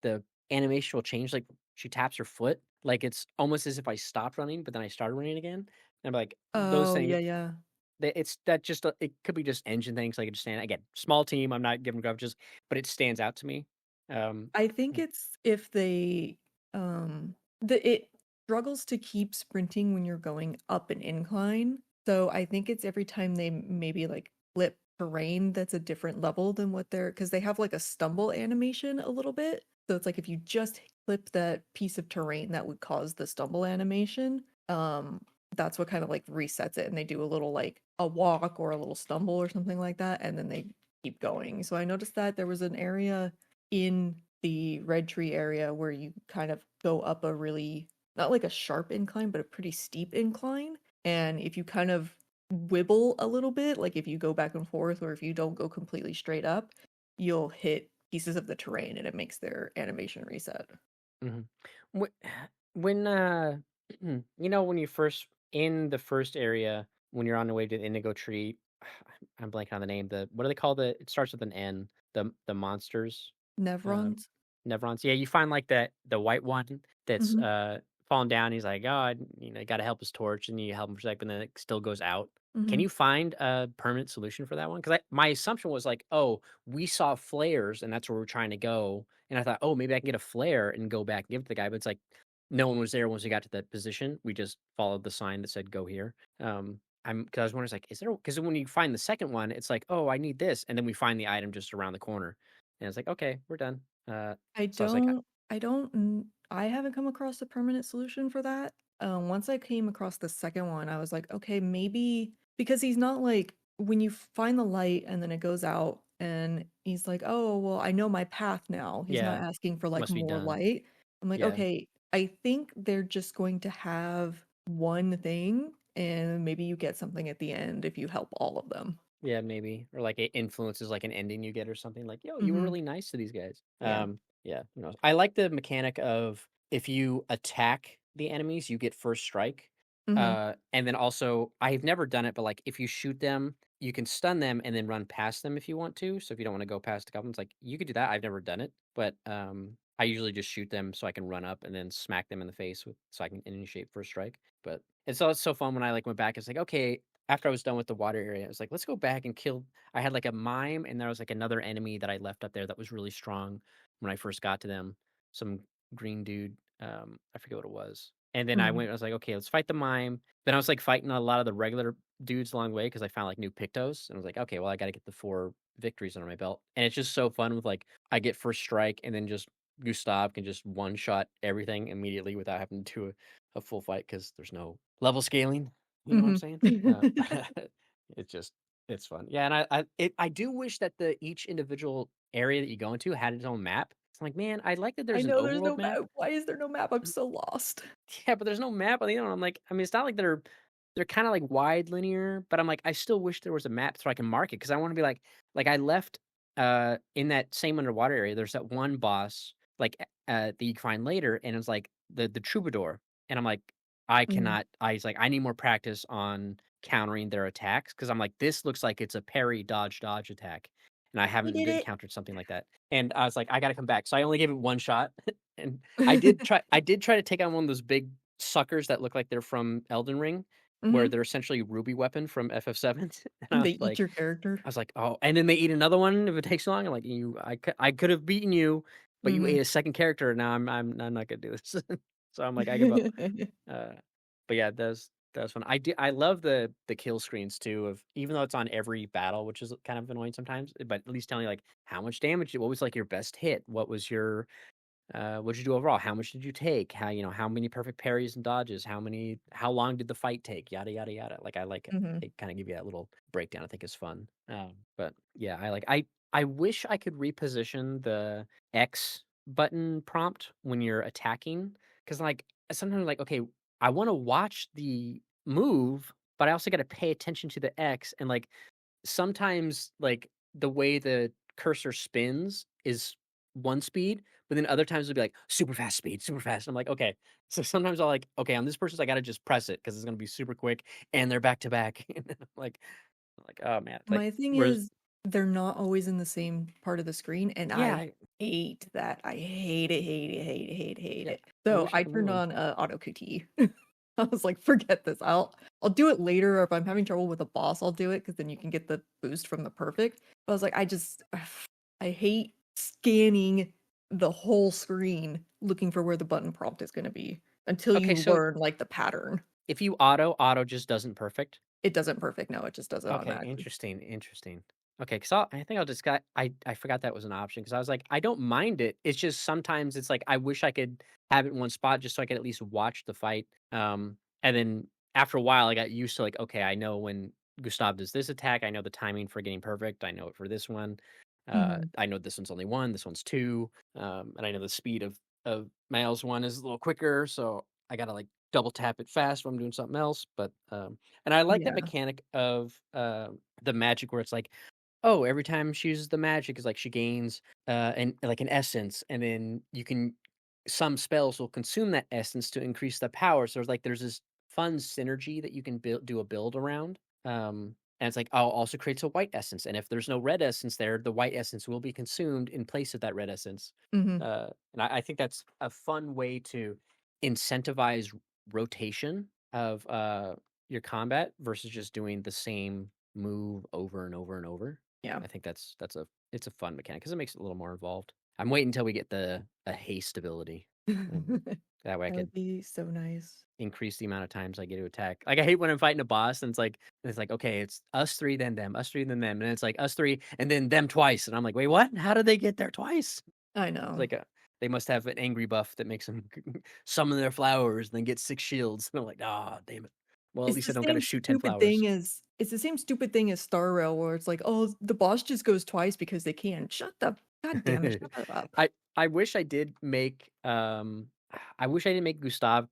the animation will change. Like she taps her foot, like it's almost as if I stopped running, but then I started running again. And I'm like those Oh, yeah, things. yeah. It's that just it could be just engine things. Like it just stand again. Small team. I'm not giving grudges, but it stands out to me. Um, I think it's if they it struggles to keep sprinting when you're going up an incline. So I think it's every time they maybe like flip terrain that's a different level than what they're because they have like a stumble animation a little bit. So it's like if you just flip that piece of terrain that would cause the stumble animation, that's what kind of like resets it and they do a little like a walk or a little stumble or something like that and then they keep going. So I noticed that there was an area in the red tree area where you kind of go up a really not like a sharp incline but a pretty steep incline and if you kind of wibble a little bit like if you go back and forth or if you don't go completely straight up you'll hit pieces of the terrain and it makes their animation reset. Mhm. Wh when, when you first in the first area, when you're on the way to the indigo tree, I'm blanking on the name, what do they call it starts with an N, the monsters, um, Nevrons. Nevrons. Yeah, you find, like, the white one that's, Hmm. fallen down, he's like, "Oh, gotta help his torch," and you help him for a sec, but then it still goes out. Can Hmm. you find a permanent solution for that one? Because my assumption was like, "Oh, we saw flares, and that's where we're trying to go." And I thought, "Oh, maybe I can get a flare and go back and give it to the guy," but it's like, no one was there once we got to that position. We just followed the sign that said, "Go here." Because I was wondering, it's like, is there? Because when you find the second one, it's like, "Oh, I need this," and then we find the item just around the corner, and it's like, "Okay, we're done." I So I was like, don't I haven't come across a permanent solution for that. Once I came across the second one, I was like, okay, maybe because he's not like when you find the light and then it goes out and he's like, "Oh, well, I know my path now." He's not "Yeah, asking for like must be more done." light. I'm like, Yeah. "Okay, I think they're just going to have one thing and maybe you get something at the end if you help all of them." Yeah, maybe. Or like it influences like an ending you get or something like, yo, you were Mhm. really nice to these guys. Yeah. Yeah, who knows? I like the mechanic of if you attack the enemies, you get first strike. Mhm. And then also I've never done it, but like if you shoot them, you can stun them and then run past them if you want to. So if you don't want to go past the goblins, like you could do that. I've never done it, but I usually just shoot them so I can run up and then smack them in the face so I can initiate first strike. But it's so fun when I like went back. It's like, okay, after I was done with the water area, I was like, let's go back and kill. I had like a mime, and there was like another enemy that I left up there that was really strong when I first got to them. Some green dude. I forget what it was. And then I Mhm. went. I was like, okay, let's fight the mime. Then I was like fighting a lot of the regular dudes along the way because I found like new Pictos, and I was like, okay, well, I got to get the 4 victories under my belt, and it's just so fun with like I get first strike, and then just Gustav can just one shot everything immediately without having to do a full fight because there's no level scaling. You know what I'm Mhm. saying? It's just it's fun. Yeah, and I do wish that the each individual area that you go into had its own map. It's like, man, I like that I there's an know there's overworld no map. map. Why is there no map? I'm so lost. Yeah, but there's no map on the other one. I'm like, I mean, it's not like they're kind of like wide linear, but I'm like, I still wish there was a map so I can mark it because I want to be like I left in that same underwater area. There's that one boss like that you can find later, and it's like the troubadour, and I'm like, I Mhm. cannot. I was like, I need more practice on countering their attacks because I'm like, this looks like it's a parry dodge attack, and I I haven't did it. encountered something like that. And I was like, I got to come back. So I only gave it one shot, and I did try to take on one of those big suckers that look like they're from Elden Ring, where Mhm. they're essentially Ruby Weapon from FF7. And They eat your character. I was like, "Oh," and then they eat another one if it takes long. I'm like, I could have beaten you, but you ate Mhm. a second character. Now I'm not gonna do this." So I'm like, I give up. Uh, but yeah, that was fun. I love the kill screens too of even though it's on every battle, which is kind of annoying sometimes, but at least telling you like how much damage, what was like your best hit, what was your what'd you do overall? How much did you take? How many perfect parries and dodges? How long did the fight take? Yada yada yada. Like I like it. Mhm. They kind of give you that little breakdown. I think is fun. But yeah, I wish I could reposition the X button prompt when you're attacking because like sometimes like okay, I want to watch the move, but I also got to pay attention to the X and like sometimes like the way the cursor spins is one speed, but then other times it'll be like super fast speed, super fast. I'm like, okay. So sometimes I'll like, okay, on this person's I gotta just press it because it's gonna be super quick and they're back to back. And I'm like, oh man. Like My thing whereas is they're not always in the same part of the screen, and yeah, I hate that. I hate it, hate it, hate it, hate it, hate yeah, it. I So wish I I could move turned them. on auto QT. I was like, forget this. I'll do it later, or if I'm having trouble with a boss, I'll do it because then you can get the boost from the perfect. But I was like, I hate scanning the whole screen looking for where the button prompt is going to be until Okay, you so learn like the pattern. if you auto just doesn't perfect. It doesn't perfect. No, it just does it Okay, automatically. interesting. Okay, because I think I'll just got I forgot that was an option because I was like, I don't mind it. It's just sometimes it's like I wish I could have it in one spot just so I could at least watch the fight. And then after a while, I got used to like, okay, I know when Gustav does this attack. I know the timing for getting perfect. I know it for this one. Mhm. I know this one's only one. This one's two. And I know the speed of Miles one is a little quicker, so I gotta like double tap it fast when I'm doing something else. But and I like that Yeah. mechanic of the magic where it's like, oh, every time she uses the magic is like she gains an essence, and then you can some spells will consume that essence to increase the power. So there's this fun synergy that you can do a build around. And it's like, oh, also creates a white essence. And if there's no red essence there, the white essence will be consumed in place of that red essence. Mhm. And I think that's a fun way to incentivize rotation of your combat versus just doing the same move over and over and over. Yeah. I think it's a fun mechanic because it makes it a little more involved. I'm waiting until we get the a haste ability. Um, that way I That could would be so nice. increase the amount of times I get to attack. Like I hate when I'm fighting a boss and it's like okay, it's us three then them, us three then them, and it's like us three and then them twice, and I'm like, wait, what? How did they get there twice? I It's know. like they must have an angry buff that makes them summon their flowers and then get 6 shields. And I'm like, ah, damn it. Well, at It's least I the don't got to same shoot 10 stupid flowers. thing as it's the same stupid thing as Star Rail where it's like, "Oh, the boss just goes twice because they can." Shut the god damn it, shut that up. I wish I did make I wish I didn't make Gustav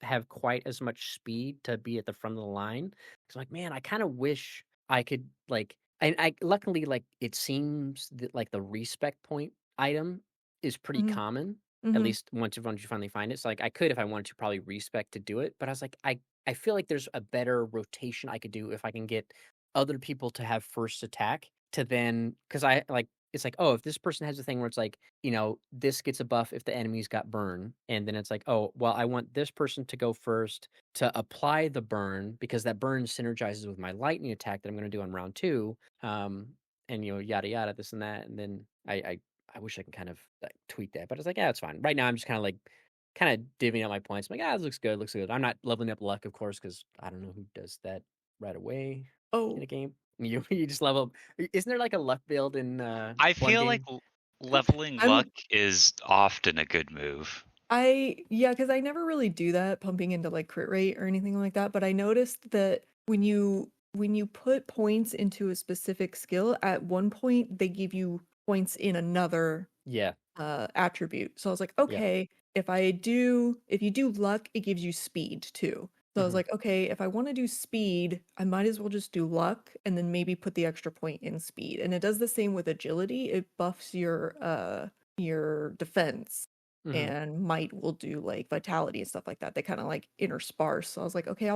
have quite as much speed to be at the front of the line. Cause like, man, I kind of wish I could like, and I luckily like it seems that like the respec point item is pretty Mhm, common. At mhm. least once you finally find it. So like I could if I wanted to probably respec to do it, but I was like I feel like there's a better rotation I could do if I can get other people to have first attack to then because I like it's like, oh, if this person has a thing where it's like, this gets a buff if the enemies got burned. And then it's like, oh, well, I want this person to go first to apply the burn because that burn synergizes with my lightning attack that I'm going to do on round two. And yada yada, this and that. And then I wish I can kind of like tweak that, but it's like, yeah, it's fine. Right now I'm just kind of divvying up my points. I'm like, this looks good. I'm not leveling up luck, of course, because I don't know who does that right away in Oh, a game. You just level up. Isn't there like a luck build in I one feel like game? leveling luck I'm is often a good move. yeah, because I never really do that, pumping into like crit rate or anything like that. But I noticed that when you put points into a specific skill, at one point they give you points in another Yeah, attribute. So I was like, yeah. okay, if you do luck, it gives you speed too. So I was Hmm. like, okay, if I want to do speed, I might as well just do luck and then maybe put the extra point in speed. And it does the same with agility. It buffs your defense, Hmm. and might will do like vitality and stuff like that. They kind of like intersparse. So I was like, okay,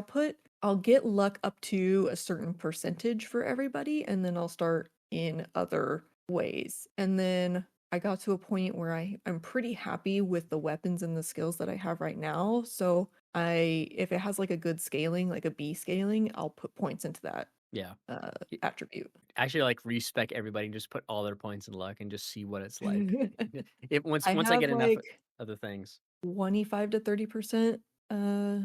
I'll get luck up to a certain percentage for everybody, and then I'll start in other ways. And then I got to a point where I'm pretty happy with the weapons and the skills that I have right now. So if it has like a good scaling, like a B scaling, I'll put points into that Yeah. Y- attribute. Actually, like respec everybody and just put all their points in luck and just see what it's like. If I once I have get enough like of the things. 25 to 30% uh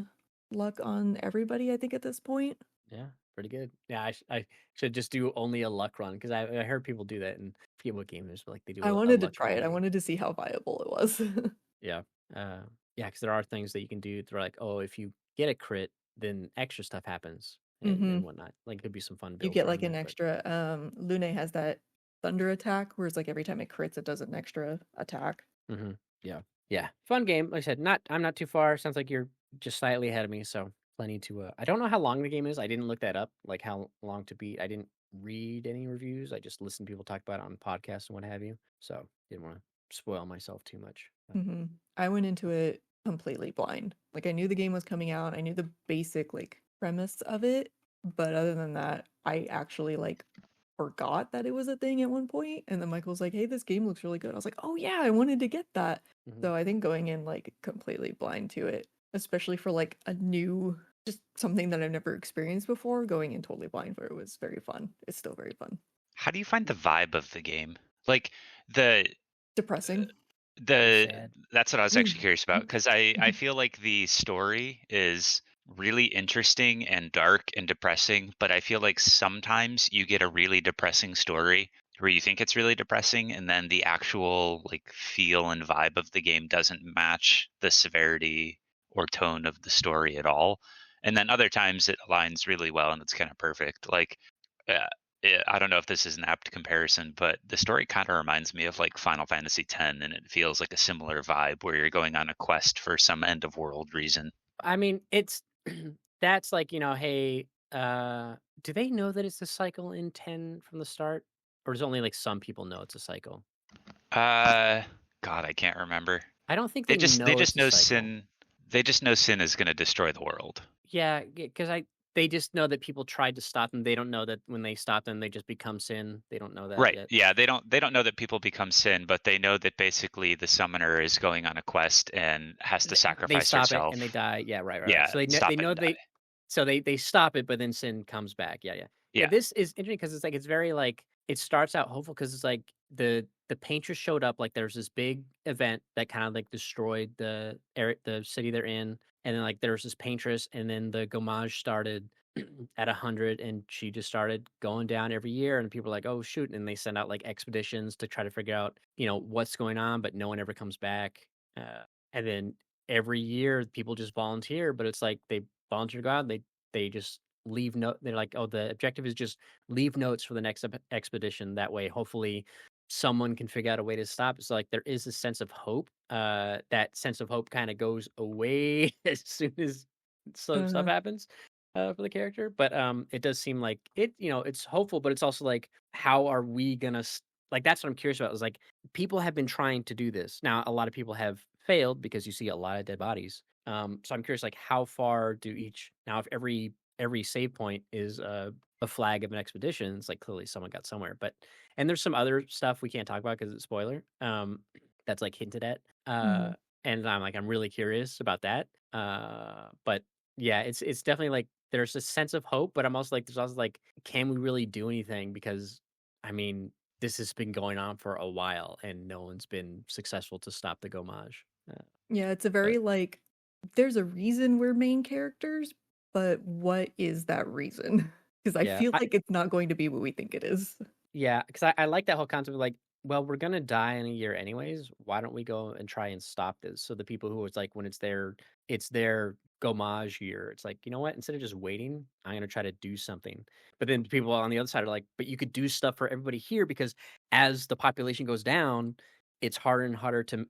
luck on everybody, I think, at this point. Yeah, pretty good. Yeah, I should just do only a luck run because I heard people do that and I forget what game there's, but like they do I a wanted to luck try it. I every. wanted to see how viable it was. Yeah. Uh, yeah, because there are things that you can do. They're like, oh, if you get a crit, then extra stuff happens and Hmm. whatnot. Like, could be some fun You builds get like around an that. But extra Lune has that thunder attack where it's like every time it crits it does an extra attack. yeah, yeah, fun game. Like I said, I'm not too far. Sounds like you're just slightly ahead of me, so plenty to. I don't know how long the game is. I didn't look that up, like how long to beat. I didn't read any reviews. I just listened to people talk about it on podcasts and what have you. So didn't want to spoil myself too much. But, Hmm. I went into it completely blind. Like I knew the game was coming out. I knew the basic like premise of it, but other than that, I actually like forgot that it was a thing at one point. And then Michael was like, "Hey, this game looks really good." I was like, "Oh yeah, I wanted to get that." mhm. So I think going in like completely blind to it, especially for like a new, just something that I've never experienced before, going in totally blind for it was very fun. It's still very fun. How do you find the vibe of the game? Like the Depressing. Pretty the sad. that's what I was actually curious about because I feel like the story is really interesting and dark and depressing, but I feel like sometimes you get a really depressing story where you think it's really depressing and then the actual like feel and vibe of the game doesn't match the severity or tone of the story at all. And then other times it aligns really well and it's kind of perfect. Like uh, I don't know if this is an apt comparison, but the story kind of reminds me of like Final Fantasy X, and it feels like a similar vibe where you're going on a quest for some end of world reason. I mean, it's that's like, hey, do they know that it's a cycle in 10 from the start? Or does only like some people know it's a cycle? Uh, God, I can't remember. I don't think They they just they know just it's a know cycle. sin. They just know sin is going to destroy the world. Yeah, because they just know that people tried to stop them. They don't know that when they stop them, they just become sin. They don't know that Right. yet. Yeah, they don't know that people become sin, but they know that basically the summoner is going on a quest and has to They sacrifice stop it and they herself. die. Yeah, right. Yeah, So they stop it know and die. they stop it, but then sin comes back. Yeah. Yeah. This is interesting because it's like it's very like it starts out hopeful because it's like the painters showed up. Like there's this big event that kind of like destroyed the city they're in, and then like there's this paintress, and then the Gomage started at 100, and she just started going down every year, and people are like, oh shoot, and they send out like expeditions to try to figure out what's going on, but no one ever comes back. And then every year people just volunteer, but it's like they volunteer to go out, they just leave note. They're like, oh, the objective is just leave notes for the next expedition. That way, hopefully, someone can figure out a way to stop. So like there is a sense of hope. That sense of hope kind of goes away as soon as some stuff Uh, happens for the character. But it does seem like it's hopeful, but it's also like, how are we gonna like? That's what I'm curious about. Is like people have been trying to do this. Now, a lot of people have failed because you see a lot of dead bodies. So I'm curious, like, how far do each now? If every every save point is a flag of an expedition. It's like clearly someone got somewhere. But and there's some other stuff we can't talk about because it's spoiler. That's like hinted at. Mhm. And I'm really curious about that. But yeah, it's definitely like there's a sense of hope, but I'm also like there's also like, can we really do anything? Because I mean, this has been going on for a while, and no one's been successful to stop the gomage. Yeah, it's a But very like there's a reason we're main characters, but what is that reason? Because I yeah, feel like it's not going to be what we think it is. yeah, because I like that whole concept of like, well, we're gonna die in a year anyways. Why don't we go and try and stop this? So the people who it's like when it's their gomage year. It's like, you know what? Instead of just waiting, I'm gonna try to do something. But then people on the other side are like, but you could do stuff for everybody here because as the population goes down, it's harder and harder to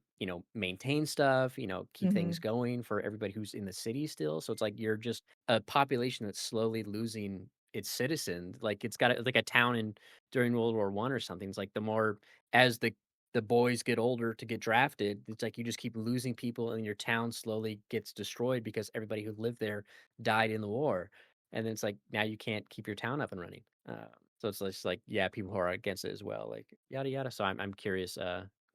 maintain stuff. Keep things Mhm. going for everybody who's in the city still. So it's like you're just a population that's slowly losing its citizens. Like it's got like a town in during World War One or something. It's like the more as the boys get older to get drafted, it's like you just keep losing people and your town slowly gets destroyed because everybody who lived there died in the war. And then it's like now you can't keep your town up and running. So it's just like yeah, people who are against it as well, like yada yada. So I'm curious.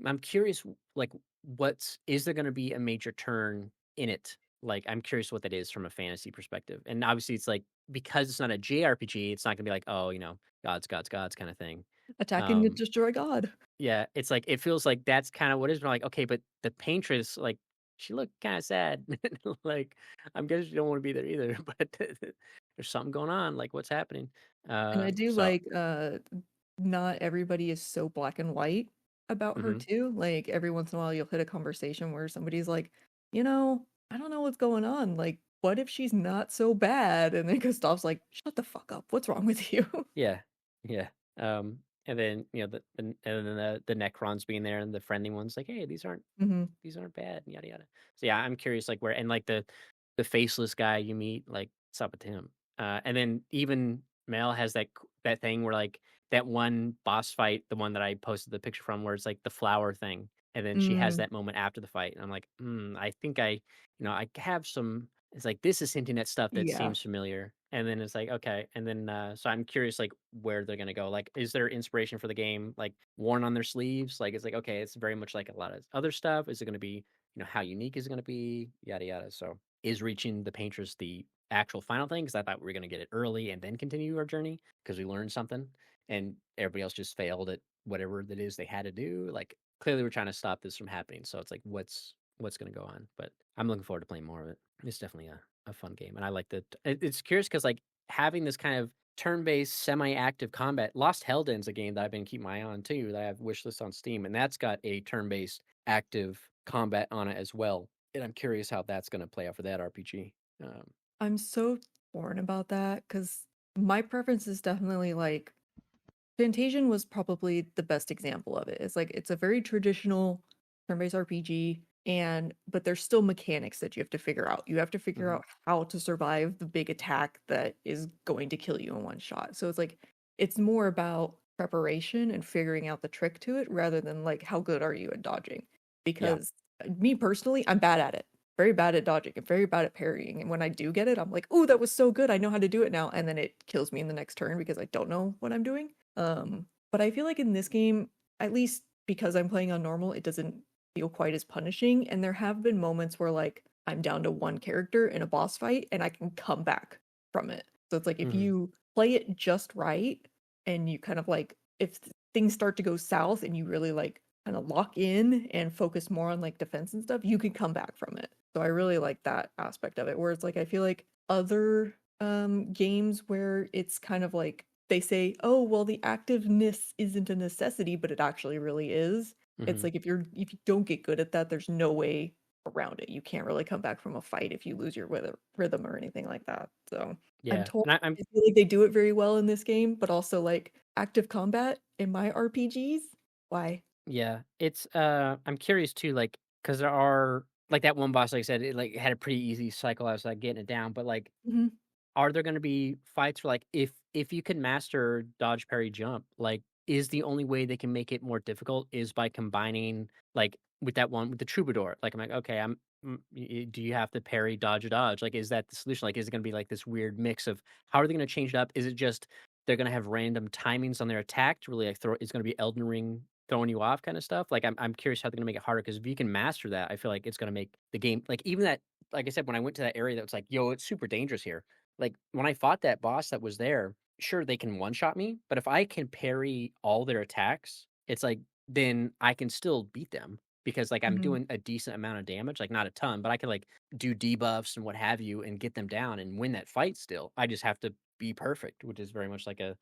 I'm curious, like what's is there going to be a major turn in it? Like I'm curious what that is from a fantasy perspective. And obviously, it's like because it's not a JRPG, it's not gonna be like, oh, gods, gods, gods kind of thing. Attack and Um, destroy God. yeah, it's like it feels like that's kind of what it is. But like, okay, but the paintress, like, she looked kind of sad. Like, I'm guessing she don't want to be there either. But there's something going on. Like, what's happening? And I do So, like not everybody is so black and white about her mhm. too. Like every once in a while you'll hit a conversation where somebody's like, I don't know what's going on. Like, what if she's not so bad? And then Gustav's like, shut the fuck up. What's wrong with you? Yeah, yeah. And then and then the Necrons being there and the friendly ones, like, hey, Hmm. these aren't bad, yada yada. So yeah, I'm curious, like where and like the faceless guy you meet, like what's up with him? And then even Mel has that thing where like that one boss fight, the one that I posted the picture from, where it's like the flower thing, and then she has Mm, that moment after the fight, and I'm like, I think I have some. It's like this is hinting at stuff that yeah. seems familiar, and then it's like okay, and then so I'm curious like where they're gonna go. Like, is there inspiration for the game like worn on their sleeves? Like, it's like okay, it's very much like a lot of other stuff. Is it gonna be how unique is it gonna be? Yada yada. So, is reaching the paintress the actual final thing? Because I thought we were gonna get it early and then continue our journey because we learned something, and everybody else just failed at whatever that is they had to do. Like, clearly, we're trying to stop this from happening. So it's like, what's gonna go on? But I'm looking forward to playing more of it. It's definitely a fun game, and I like that. It's curious because like having this kind of turn-based, semi-active combat. Lost Helden's a game that I've been keeping my eye on too. That I have wishlist on Steam, and that's got a turn-based, active combat on it as well. And I'm curious how that's going to play out for that RPG. Um, I'm so torn about that because my preference is definitely like Fantasian was probably the best example of it. It's like it's a very traditional turn-based RPG, and but there's still mechanics that you have to figure out. You have to figure mhm. out how to survive the big attack that is going to kill you in one shot. So it's like it's more about preparation and figuring out the trick to it rather than like how good are you at dodging. Yeah. Because me personally, I'm bad at it. Very bad at dodging and very bad at parrying. And when I do get it, I'm like, "Oh, that was so good. I know how to do it now." And then it kills me in the next turn because I don't know what I'm doing. But I feel like in this game, at least because I'm playing on normal, it doesn't feel quite as punishing. And there have been moments where like I'm down to one character in a boss fight and I can come back from it. So it's like if Hmm. you play it just right and you kind of like if things start to go south and you really like kind of lock in and focus more on like defense and stuff, you can come back from it. So I really like that aspect of it where it's like I feel like other games where it's kind of like they say, "Oh, well, the activeness isn't a necessity," but it actually really is. It's Hmm. like if you don't get good at that, there's no way around it. You can't really come back from a fight if you lose your rhythm or anything like that. So I'm Yeah. told And I'm I feel like they do it very well in this game, but also like active combat in my RPGs. Why? yeah. It's I'm curious too, like because there are like that one boss, like I said, it like had a pretty easy cycle. I was like getting it down, but like Mhm. are there gonna be fights where, like, if you can master dodge, parry, jump, like, is the only way they can make it more difficult is by combining, like, with the troubadour. Like I'm like, okay, do you have to parry, dodge, dodge? Like, is that the solution? Like, is it going to be like this weird mix of how are they going to change it up? Is it just they're going to have random timings on their attack to really like throw? It's going to be Elden Ring throwing you off kind of stuff. Like, I'm curious how they're going to make it harder because if you can master that, I feel like it's going to make the game like even that. Like I said, when I went to that area that was like, yo, it's super dangerous here. Like when I fought that boss that was there, sure they can one shot me, but if I can parry all their attacks, it's like then I can still beat them because like I'm Mhm. doing a decent amount of damage, like not a ton, but I can like do debuffs and what have you and get them down and win that fight still. I just have to be perfect, which is very much like a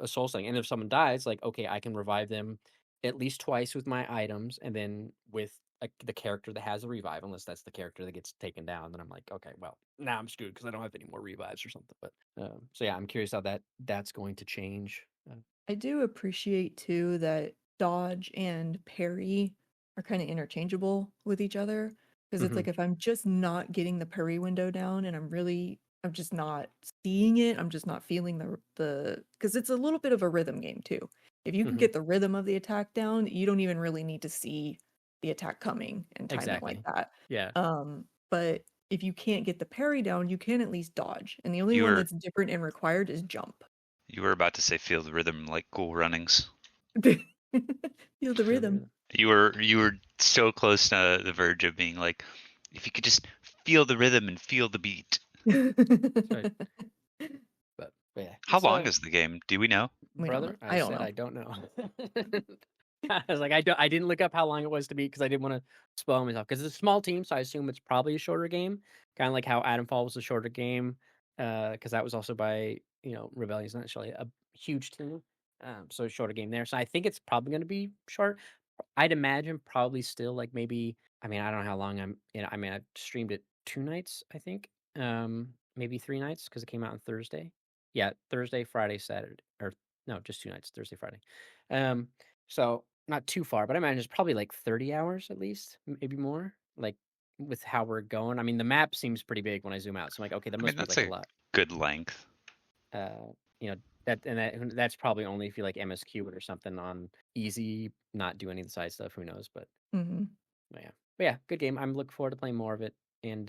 soul thing. And if someone dies, like okay, I can revive them at least twice with my items, and then with the character that has a revive, unless that's the character that gets taken down, then I'm like, okay, well, now I'm screwed because I don't have any more revives or something. But so yeah, I'm curious how that's going to change. I do appreciate too that dodge and parry are kind of interchangeable with each other because it's Mhm, like if I'm just not getting the parry window down and I'm just not seeing it, I'm just not feeling the because it's a little bit of a rhythm game too. If you can mhm, get the rhythm of the attack down, you don't even really need to see the attack coming and time it like exactly. that. Yeah. But if you can't get the parry down, you can at least dodge. And the only You one were that's different and required is jump. you were about to say feel the rhythm like Cool Runnings. Feel the Feel the rhythm. rhythm. You were so close to the verge of being like, if you could just feel the rhythm and feel the beat. That's right. But yeah, How it's long is the game? Do we know? We don't know. brother. I I don't said know. I don't know. I was like, I didn't look up how long it was to beat because I didn't want to spoil myself. Because it's a small team, so I assume it's probably a shorter game. Kind of like how Adamfall was a shorter game, because that was also by Rebellion's not necessarily a huge team, so a shorter game there. So I think it's probably going to be short. I'd imagine probably still like maybe. I mean, I don't know how long I'm. I mean, I streamed it 2 nights, I think, maybe 3 nights because it came out on Thursday. Yeah, Thursday, Friday, Saturday, or no, just 2 nights, Thursday, Friday. Um, so not too far, but I imagine it's probably like 30 hours at least, maybe more. Like with how we're going. I mean, the map seems pretty big when I zoom out. So I'm like, okay, that I mean, must be that's like a a lot. good length. You know, that's probably only if you like MSQ it or something on easy, not do any of the side stuff. Who knows? Hmm. But yeah, good game. I'm looking forward to playing more of it. And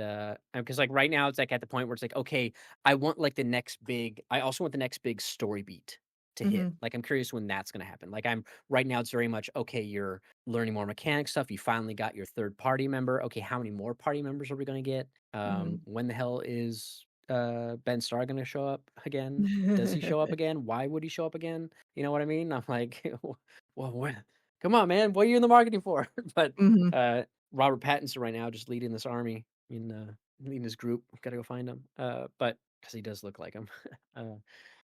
because like right now it's like at the point where it's like, okay, I want like the next big. I also want the next big story beat to hit. Hmm. Like I'm curious when that's gonna happen. Like I'm right now, it's very much okay. You're learning more mechanic stuff. You finally got your third party member. Okay, how many more party members are we gonna get? Hmm. When the hell is Ben Starr gonna show up again? Does he show up again? Why would he show up again? You know what I mean? I'm like, well, when? Come on, man. What are you in the marketing for? But Hmm. Robert Pattinson right now just leading this army leading his group. Gotta go find him. But because he does look like him. uh,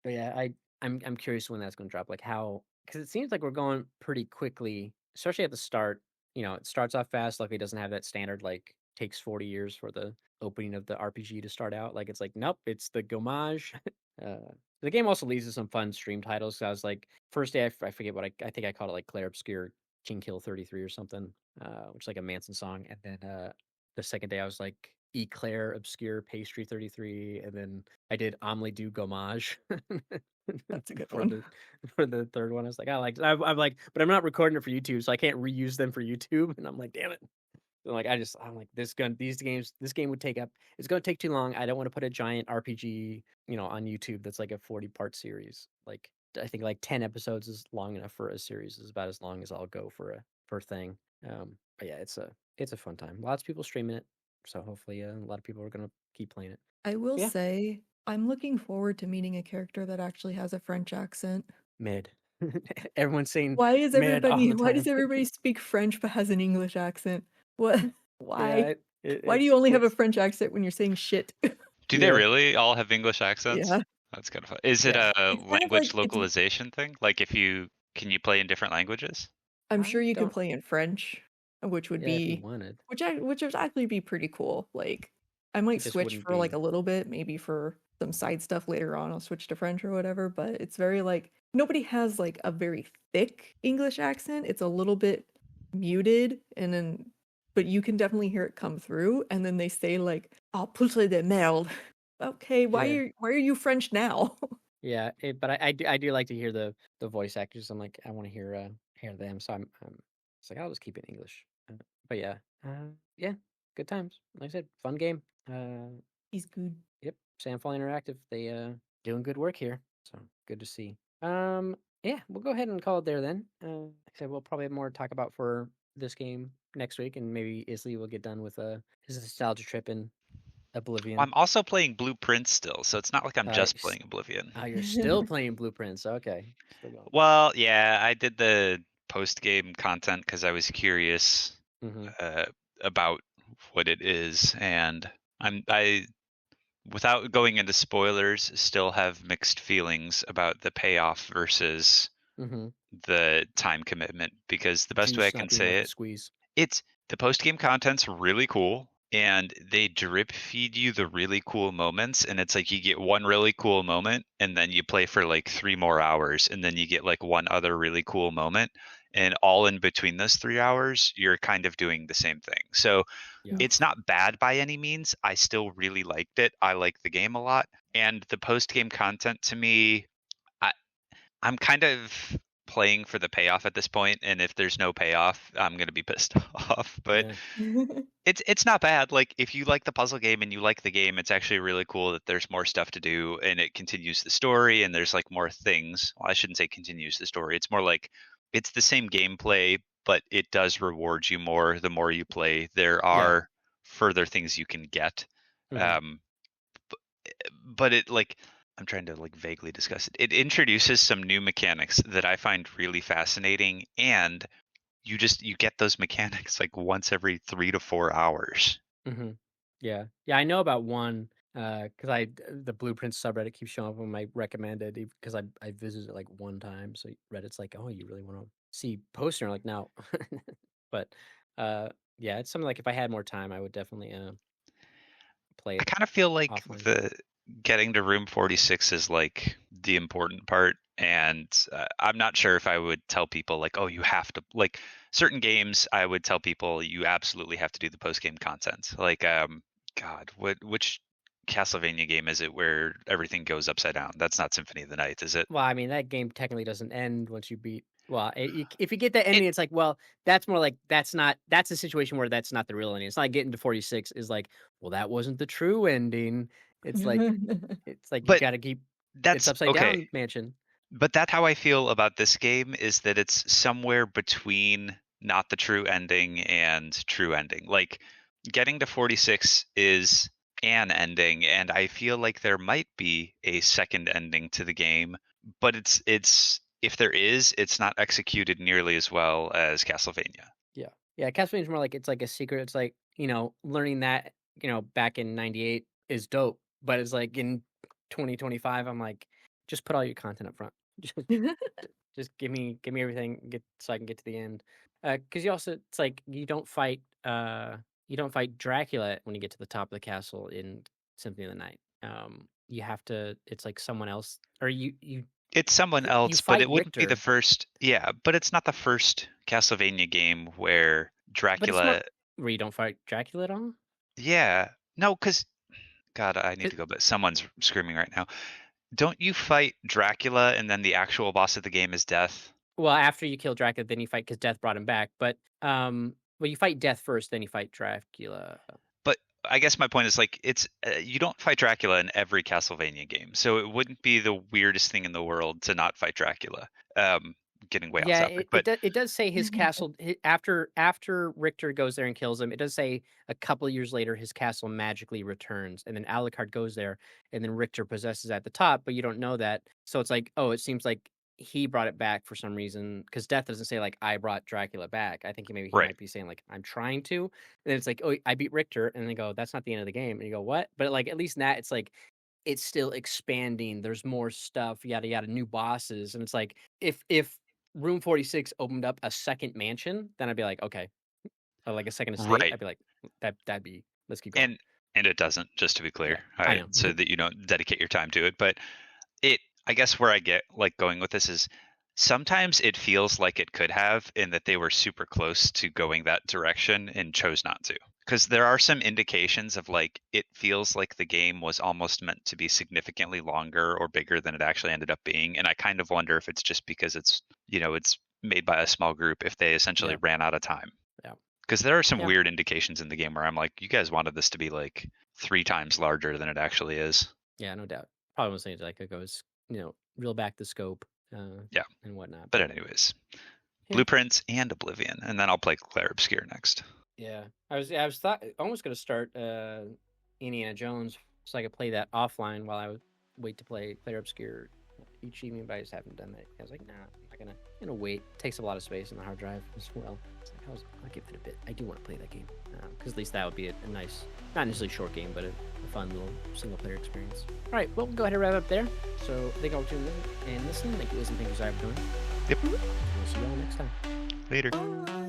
but yeah, I'm curious when that's going to drop. Like how because it seems like we're going pretty quickly, especially at the start. It starts off fast. Luckily, it doesn't have that standard like takes 40 years for the opening of the RPG to start out. Like it's like nope, it's the Gomage. uh, the game also leads to some fun stream titles. So I was like, first day I forget what I think I called it like Clair Obscur King Kill 33 or something, which is like a Manson song. And then the second day I was like Eclair Obscure Pastry 33, and then I did Omelette du Gommage That's a good for one. the third one. I was like, I'm like, but I'm not recording it for YouTube, so I can't reuse them for YouTube. And I'm like, damn it. So like I'm like this game would take up it's gonna take too long. I don't want to put a giant RPG, on YouTube that's like a 40-part series. Like I think like 10 episodes is long enough for a series, is about as long as I'll go for a thing. But yeah, it's a fun time. Lots of people streaming it. So hopefully a lot of people are gonna keep playing it. I will Yeah. say, I'm looking forward to meeting a character that actually has a French accent. Mid. Everyone's saying mid all the Why does time. everybody speak French but has an English accent? What? Yeah, Why? Why do you only have a it's French accent when you're saying shit? Do they yeah. really all have English accents? Yeah. That's kind of fun. Is it Yeah. a It's kind of like language localization thing? Like if you can you play in different languages? I'm sure I you can don't play in French, which would yeah, if you be wanted. which would actually be pretty cool. Like I might It just switch wouldn't for like be a little bit, maybe for some side stuff later on. I'll switch to French or whatever, but it's very like nobody has like a very thick English accent. It's a little bit muted and then but you can definitely hear it come through and then they say like oh putain de merde. Okay, yeah. why are you French now? Yeah, but I do like to hear the voice actors. I'm like I want to hear them, so I'm it's like I'll just keep it in English. But yeah, yeah, good times. Like I said, fun game. He's good. Yep, Sandfall Interactive. They doing good work here. So good to see. Yeah, we'll go ahead and call it there then. Like I said, we'll probably have more to talk about for this game next week, and maybe Isli will get done with his nostalgia trip in Oblivion. I'm also playing Blueprint still, so it's not like I'm just s- playing Oblivion. Oh, you're still playing Blueprints. Okay. Still going. Well, yeah, I did the post-game content because I was curious Mm-hmm. about what it is, and I without going into spoilers, still have mixed feelings about the payoff versus Mm-hmm. the time commitment, because the best way I Juice can not being say worth the it, squeeze. it's the post-game content's really cool, and they drip feed you the really cool moments, and it's like you get one really cool moment and then you play for like 3 more hours, and then you get like one other really cool moment, and all in between those 3 hours you're kind of doing the same thing. So Yeah. it's not bad by any means. I still really liked it. I like the game a lot, and the post-game content to me, I'm kind of playing for the payoff at this point, and if there's no payoff, I'm gonna be pissed off. But Yeah. it's not bad. Like, if you like the puzzle game and you like the game, it's actually really cool that there's more stuff to do and it continues the story, and there's like more things. Well, I shouldn't say continues the story. It's more like it's the same gameplay, but it does reward you more the more you play. There are further things you can get. Mhm. Um, but it, like, I'm trying to like vaguely discuss it. It introduces some new mechanics that I find really fascinating, and you get those mechanics like once every 3 to 4 hours. Mhm. Yeah. Yeah, I know about one, because the Blueprints subreddit keeps showing up on my recommended because I visited it like one time. So Reddit's like, oh, you really want to see poster? I'm like, no. But uh, yeah, it's something like if I had more time, I would definitely play I it kind of feel like offline. the getting to room 46 is like the important part, and I'm not sure if I would tell people like, oh, you have to, like, certain games I would tell people you absolutely have to do the post game content. Like, God, which Castlevania game is it where everything goes upside down? That's not Symphony of the Night, is it? Well, I mean, that game technically doesn't end once you beat. Well, if you get that It ending, it's like, well, that's more like that's a situation where that's not the real ending. It's not like getting to 46 is like, well, that wasn't the true ending. It's like you but got to keep it's that's upside okay. down mansion. But that's how I feel about this game, is that it's somewhere between not the true ending and true ending. Like, getting to 46 is an ending, and I feel like there might be a second ending to the game, but it's if there is, it's not executed nearly as well as Castlevania. Yeah, yeah. Castlevania's more like it's like a secret. It's like learning that back in '98 is dope, but it's like in 2025, I'm like, just put all your content up front. Just give me everything so I can get to the end. Because you also it's like you don't fight Dracula when you get to the top of the castle in Symphony of the Night. You have to. It's like someone else, or It's someone you else, but fight it wouldn't be the Richter, first. Yeah, but it's not the first Castlevania game where but it's not Dracula. where you don't fight Dracula at all. Yeah, no, because God, I need to go, but someone's screaming right now. Don't you fight Dracula and then the actual boss of the game is Death? Well, after you kill Dracula, then you fight because Death brought him back. But well, you fight Death first, then you fight Dracula. But I guess my point is, like, it's you don't fight Dracula in every Castlevania game, so it wouldn't be the weirdest thing in the world to not fight Dracula. Getting way off Yeah, topic, but it does say his castle after Richter goes there and kills him. It does say a couple of years later his castle magically returns, and then Alucard goes there, and then Richter possesses at the top, but you don't know that. So it's like, oh, it seems like he brought it back for some reason because Death doesn't say like I brought Dracula back. I think he right. might be saying like I'm trying to. And then it's like, oh, I beat Richter, and they go, that's not the end of the game, and you go, what? But like at least in that it's like it's still expanding. There's more stuff, yada yada, new bosses, and it's like if Room 46 opened up a second mansion, then I'd be like, okay, or like a second estate. Right. I'd be like, that'd be let's keep going. And it doesn't, just to be Yeah, clear, I know. so that you don't dedicate your time to it. But I guess where I get like going with this is sometimes it feels like it could have, in that they were super close to going that direction and chose not to. Because there are some indications of, like, it feels like the game was almost meant to be significantly longer or bigger than it actually ended up being. And I kind of wonder if it's just because it's made by a small group, if they essentially Yeah. ran out of time. Yeah. Because there are some Yeah. weird indications in the game where I'm like, you guys wanted this to be like 3 times larger than it actually is. Yeah, no doubt. Probably was saying like it goes, reel back the scope, Yeah. and whatnot. But anyways, Yeah. Blueprints and Oblivion, and then I'll play Clair Obscur next. Yeah, I was almost gonna start Indiana Jones so I could play that offline while I would wait to play Clair Obscur each evening, but I just haven't done that. I was like, nah, I'm not gonna wait. It takes up a lot of space on the hard drive as well. It's like, I'll give it a bit. I do want to play that game because at least that would be a nice, not necessarily short game, but a fun little single player experience. All right, well, we'll go ahead and wrap up there. So thank you all for tuning in and listening. Thank you, Liz, and thank you, Zai, for doing. Yep. We'll see you all next time. Later. Bye.